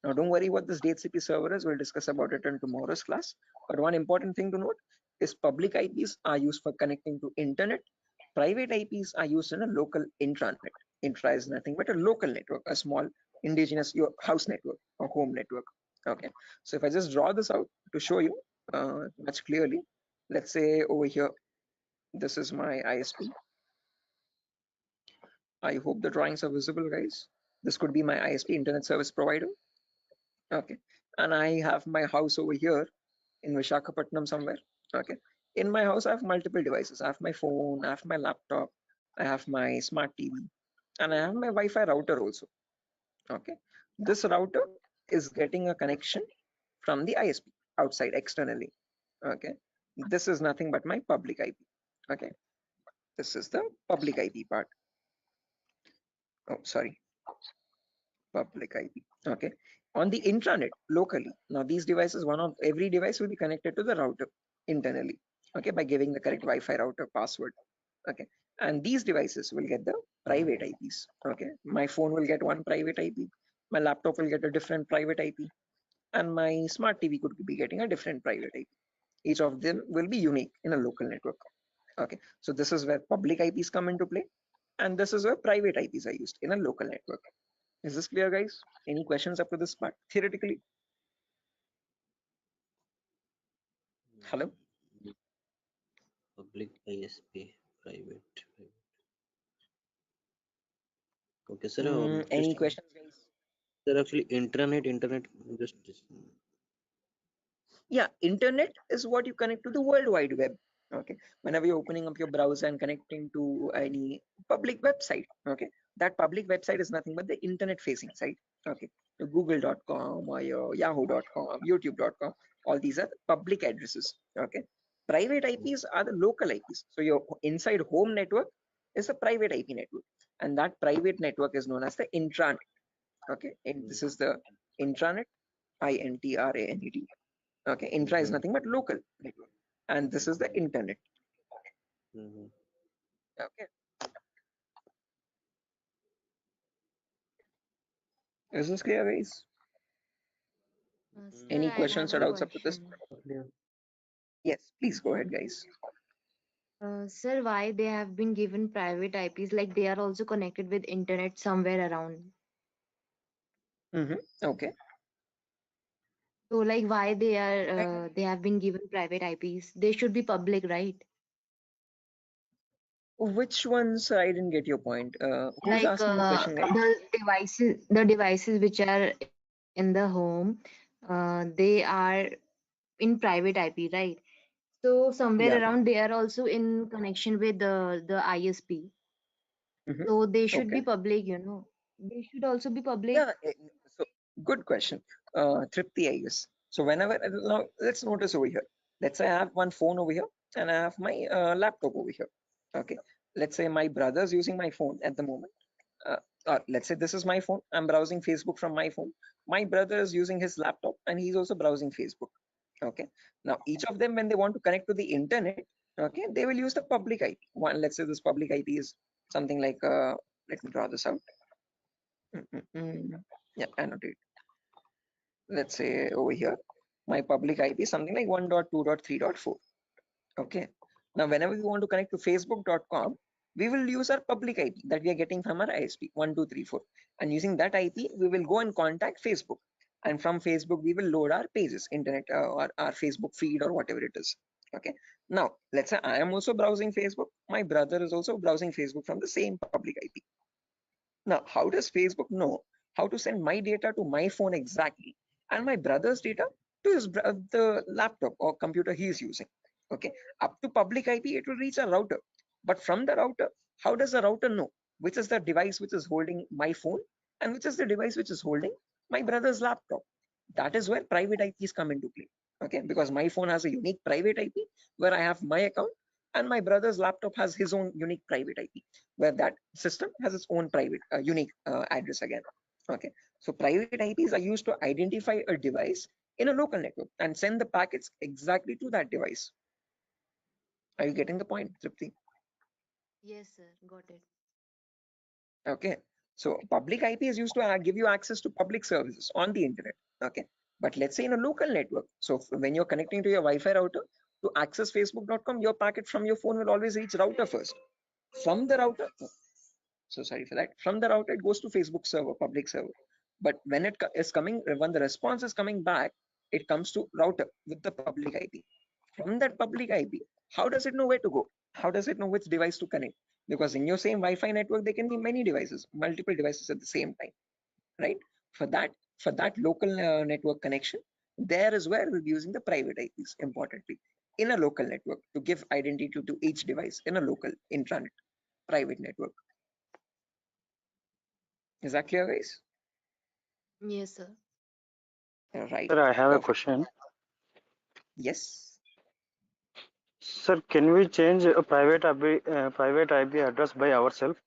Now, don't worry what this DHCP server is. We'll discuss about it in tomorrow's class. But one important thing to note is public IPs are used for connecting to internet. Private IPs are used in a local intranet. Intra is nothing but a local network, a small indigenous your house network or home network. Okay. So if I just draw this out to show you much clearly, let's say over here, this is my ISP. I hope the drawings are visible, guys. This could be my ISP, internet service provider. Okay, and I have my house over here in Vishakhapatnam somewhere. Okay, in my house I have multiple devices. I have my phone, I have my laptop, I have my smart TV, and I have my Wi-Fi router also. Okay, this router is getting a connection from the ISP outside externally. Okay, this is nothing but my public IP. Okay, this is the public IP part. Oh, sorry, public IP. Okay, on the intranet locally. Now these devices, every device will be connected to the router internally. Okay, by giving the correct Wi-Fi router password. Okay, and these devices will get the private IPs. Okay, my phone will get one private IP, my laptop will get a different private IP, and my smart TV could be getting a different private IP. Each of them will be unique in a local network. Okay, so this is where public IPs come into play, and this is where private IPs are used in a local network. Is this clear, guys? Any questions up to this part theoretically? Hello? Public ISP, private. Okay, sir. Any Just questions, guys? sir, actually, internet, just Yeah, internet is what you connect to the World Wide Web. Okay, whenever you're opening up your browser and connecting to any public website, okay, that public website is nothing but the internet facing site. Okay, your google.com or your yahoo.com, youtube.com, all these are public addresses. Okay, private IPs are the local IPs. So your inside home network is a private IP network, and that private network is known as the intranet. Okay, and this is the intranet, INTRANET. Okay, intra is nothing but local network, and this is the internet. Okay, is this clear, guys? Sir, Any I questions have or a doubts up to this? question. Yes, please go ahead, guys. Sir, why they have been given private IPs? Like they are also connected with internet somewhere around. Okay. So, like, why they have been given private IPs? They should be public, right? Which ones? I didn't get your point. Who's Like asking the question, guys? the devices which are in the home, they are in private IP, right? So somewhere Yeah. around they are also in connection with the ISP. So they should Okay. be public, you know. They should also be public. Yeah. So good question, Tripti, I guess. So whenever now let's notice over here. Let's say I have one phone over here and I have my laptop over here. Okay. let's say my brother's using my phone at the moment. Let's say this is my phone. I'm browsing Facebook from my phone. My brother is using his laptop and he's also browsing Facebook. Okay. Now each of them, when they want to connect to the internet, okay, they will use the public IP. One, let's say this public IP is something like, let me draw this out. Yeah, annotate. Let's say over here, my public IP is something like 1.2.3.4. Okay. Now, whenever we want to connect to facebook.com, we will use our public IP that we are getting from our ISP 1234. And using that IP, we will go and contact Facebook. And from Facebook, we will load our pages, internet or our Facebook feed or whatever it is. Okay. Now, let's say I am also browsing Facebook. My brother is also browsing Facebook from the same public IP. Now, how does Facebook know how to send my data to my phone exactly and my brother's data to the laptop or computer he is using? Okay, up to public IP, it will reach a router. But from the router, how does the router know which is the device which is holding my phone and which is the device which is holding my brother's laptop? That is where private IPs come into play. Okay, because my phone has a unique private IP where I have my account and my brother's laptop has his own unique private IP where that system has its own private unique address again. Okay, so private IPs are used to identify a device in a local network and send the packets exactly to that device. Are you getting the point, Tripti? Yes, sir. Got it. Okay, so public IP is used to give you access to public services on the internet. Okay, but let's say in a local network, so when you're connecting to your Wi-Fi router to access facebook.com, your packet from your phone will always reach router first. From the router, so sorry for that, from the router it goes to Facebook server, public server. But when it is coming, when the response is coming back, it comes to router with the public IP. From that public IP, how does it know where to go? How does it know which device to connect? Because in your same Wi-Fi network, there can be many devices, multiple devices at the same time, right? For that local network connection, there is where we'll be using the private IPs importantly in a local network to give identity to each device in a local intranet private network. Is that clear, guys? Yes, sir. Right. Sir, I have a Perfect. question. Yes. Sir, can we change a private IP address by ourselves?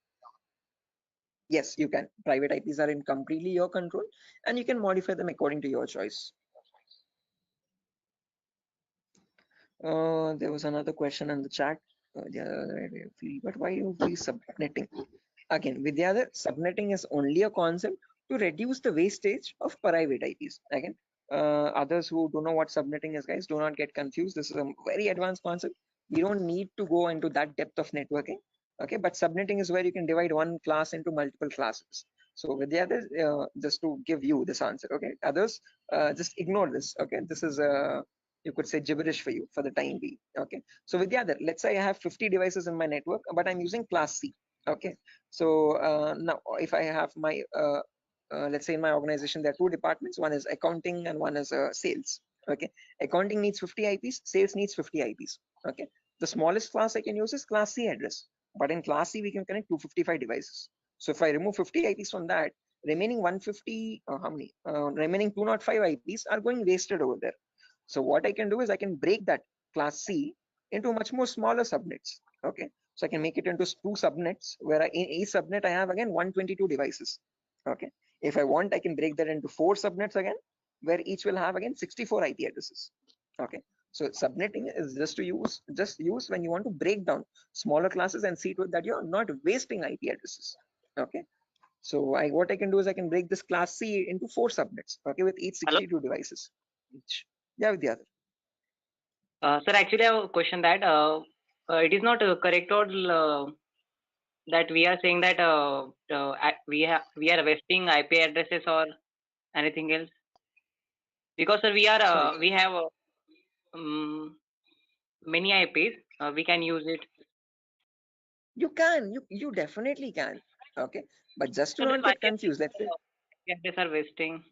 Yes, you can. Private IPs are in completely your control, and you can modify them according to your choice. There was another question in the chat. But why you be subnetting? Again, Vidyadhar, subnetting is only a concept to reduce the wastage of private IPs. Again, others who don't know what subnetting is, guys, do not get confused. This is a very advanced concept. We don't need to go into that depth of networking. Okay, but subnetting is where you can divide one class into multiple classes. So Vidyadhar, just to give you this answer, okay, others, just ignore this. Okay, this is you could say gibberish for you for the time being. Okay, so Vidyadhar, let's say I have 50 devices in my network, but I'm using class C. Okay, so now if I have my let's say in my organization there are two departments, one is accounting and one is sales. Okay, accounting needs 50 IPs, sales needs 50 IPs. Okay, the smallest class I can use is class C address, but in class C we can connect 255 devices. So if I remove 50 IPs from that, remaining 150 how many remaining 205 IPs are going wasted over there. So what I can do is I can break that class C into much more smaller subnets. Okay, so I can make it into two subnets where in each subnet I have again 122 devices. Okay, if I want, I can break that into 4 subnets again, where each will have again 64 IP addresses. Okay, so subnetting is just use when you want to break down smaller classes and see to it that you're not wasting IP addresses. Okay, so what I can do is I can break this class C into 4 subnets. Okay, with each 62 devices each. Yeah, with the other. Sir, actually, I have a question that it is not correct or that we are saying that we are wasting IP addresses or anything else, because sir, we are we have many IPs. We can use it. You can, you definitely can. Okay, but just to So then not why get confused, let's say. IP addresses are wasting?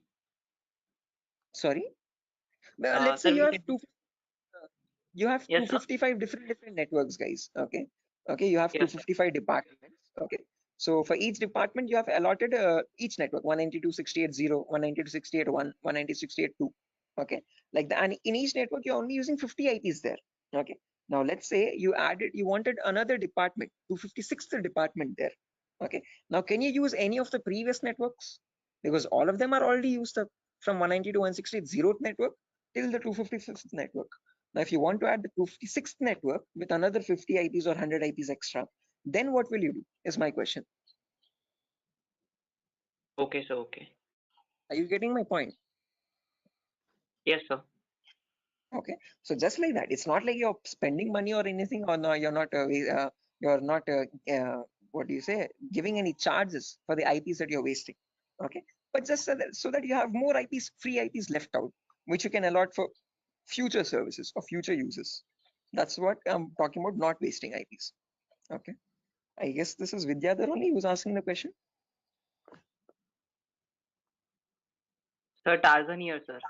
Sorry. Well, let's say Sir, you we have can, yes, 255 different networks, guys. Okay, you have yes, sir. 255 departments. Okay, so for each department you have allotted each network 192.168.0, 192.168.1, 192.168.2. Okay, like that, and in each network you're only using 50 IPs there. Okay, Now let's say you wanted another department, 256th department there. Okay. Now can you use any of the previous networks? Because all of them are already used up from 190 to 160, 0th network till the 255th network. Now if you want to add the 256th network with another 50 IPs or 100 IPs extra, then what will you do is my question. Okay, sir. Okay. Are you getting my point? Yes, sir. Okay, so just like that, it's not like you're spending money or anything, or no, you're not what do you say, giving any charges for the IPs that you're wasting. Okay, but just so that you have more IPs, free IPs left out, which you can allot for future services or future uses. That's what I'm talking about, not wasting IPs. Okay, I guess this is Vidyadhar only who's asking the question. Sir, Tarzan here, sir.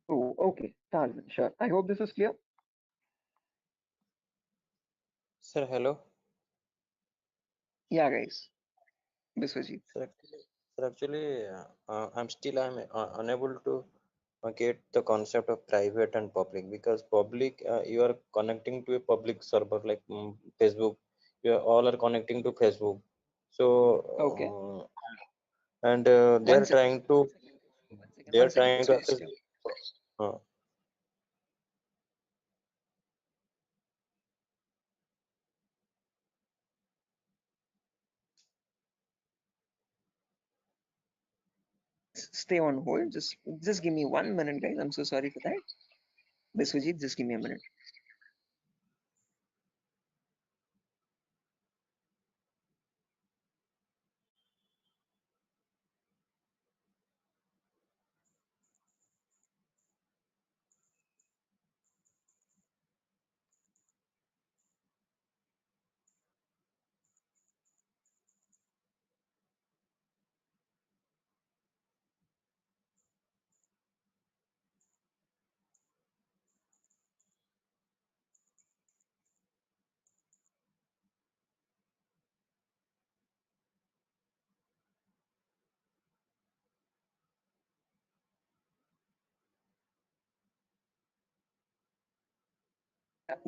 Oh, okay, Tarzan, sure. I hope this is clear. Sir, hello. Yeah, guys. Biswajit. Sir, actually, I'm unable to get the concept of private and public, because public, you are connecting to a public server like Facebook. You all are connecting to Facebook. So Okay. and they One are second. trying to access. Uh, Stay on hold. Just give me 1 minute, guys. I'm so sorry for that. Biswajit, just give me a minute.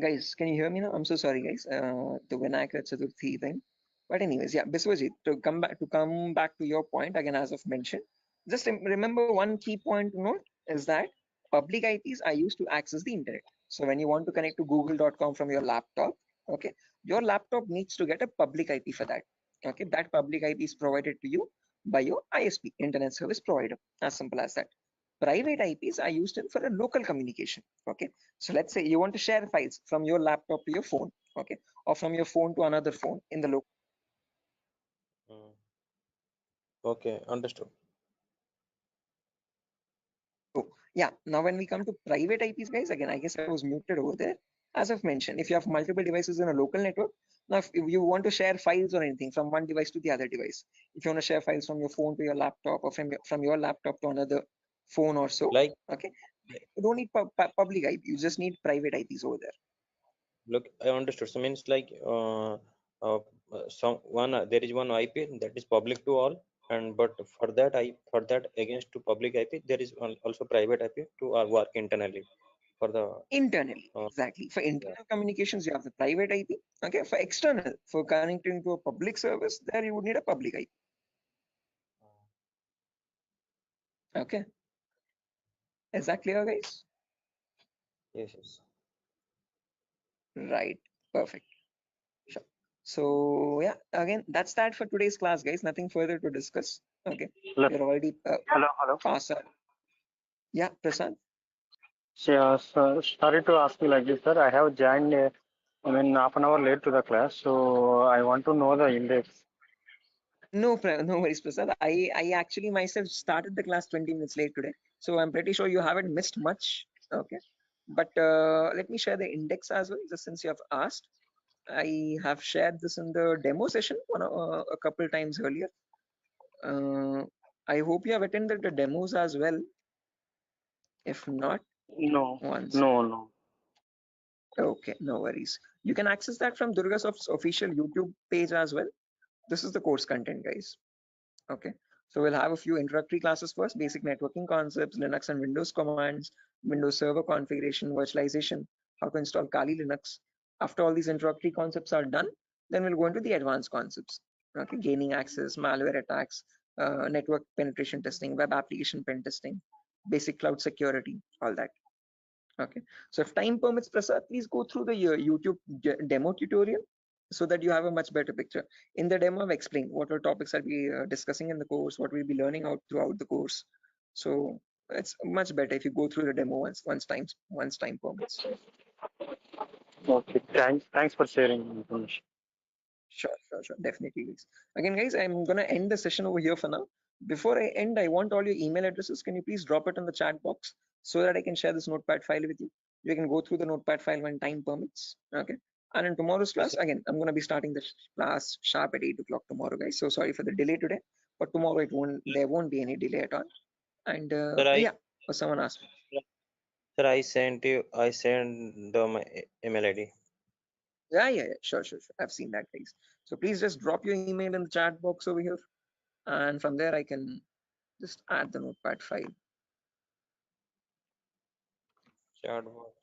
Guys, can you hear me now? I'm so sorry, guys. The Vinayaka Chaturthi thing. But anyways, yeah, Biswajit, to come back to your point again, as I've mentioned, just remember one key point to note is that public IPs are used to access the internet. So when you want to connect to google.com from your laptop, okay, your laptop needs to get a public IP for that. Okay, that public IP is provided to you by your ISP, internet service provider. As simple as that. Private IPs are used for a local communication. Okay, so let's say you want to share files from your laptop to your phone, okay, or from your phone to another phone in the local. okay, understood. So yeah, now when we come to private IPs, guys, again, I guess I was muted over there. As I've mentioned, if you have multiple devices in a local network, now if you want to share files or anything from one device to the other device, if you want to share files from your phone to your laptop, or from your laptop to another phone or so, Like, okay, you don't need public IP, you just need private IPs over there. look, I understood. So means like there is one IP that is public to all, and but for that against to public IP there is also private IP to work internally for the Internally, exactly. For yeah. internal communications, you have the private IP. Okay, for external, for connecting to a public service, there you would need a public IP. Okay, is that clear, guys? Yes. Right, perfect. Sure. So yeah, again, that's that for today's class, guys. Nothing further to discuss. Okay, we're already Hello. past that. Yeah, Prasad. Yeah, so sorry to ask you like this, sir. I have joined, half an hour late to the class, so I want to know the index. No worries, Prasad. I actually myself started the class 20 minutes late today, so I'm pretty sure you haven't missed much. Okay, but let me share the index as well, just since you have asked. I have shared this in the demo session a couple times earlier. I hope you have attended the demos as well. If not, No, once. no. Okay, no worries. You can access that from Durgasoft's official YouTube page as well. This is the course content, guys. Okay, so we'll have a few introductory classes first, basic networking concepts, Linux and Windows commands, Windows Server configuration, virtualization, how to install Kali Linux. After all these introductory concepts are done, then we'll go into the advanced concepts. Okay, gaining access, malware attacks, network penetration testing, web application pen testing, basic cloud security, all that. Okay, so if time permits, Prasad, please go through the YouTube demo tutorial so that you have a much better picture. In the demo, I've explained what are topics I'll be discussing in the course, what we'll be learning out throughout the course. So it's much better if you go through the demo once time permits. Okay, thanks for sharing information. Sure, definitely, guys. Again, guys, I'm gonna end the session over here for now. Before I end, I want all your email addresses. Can you please drop it in the chat box so that I can share this notepad file with you? You can go through the notepad file when time permits. Okay. And in tomorrow's class, again, I'm gonna be starting the class sharp at 8 o'clock tomorrow, guys. So sorry for the delay today, but tomorrow there won't be any delay at all. And yeah, someone asked me. Sir, I sent my email ID. Yeah, sure. I've seen that, guys. So please just drop your email in the chat box over here, and from there I can just add the notepad file. Chat box.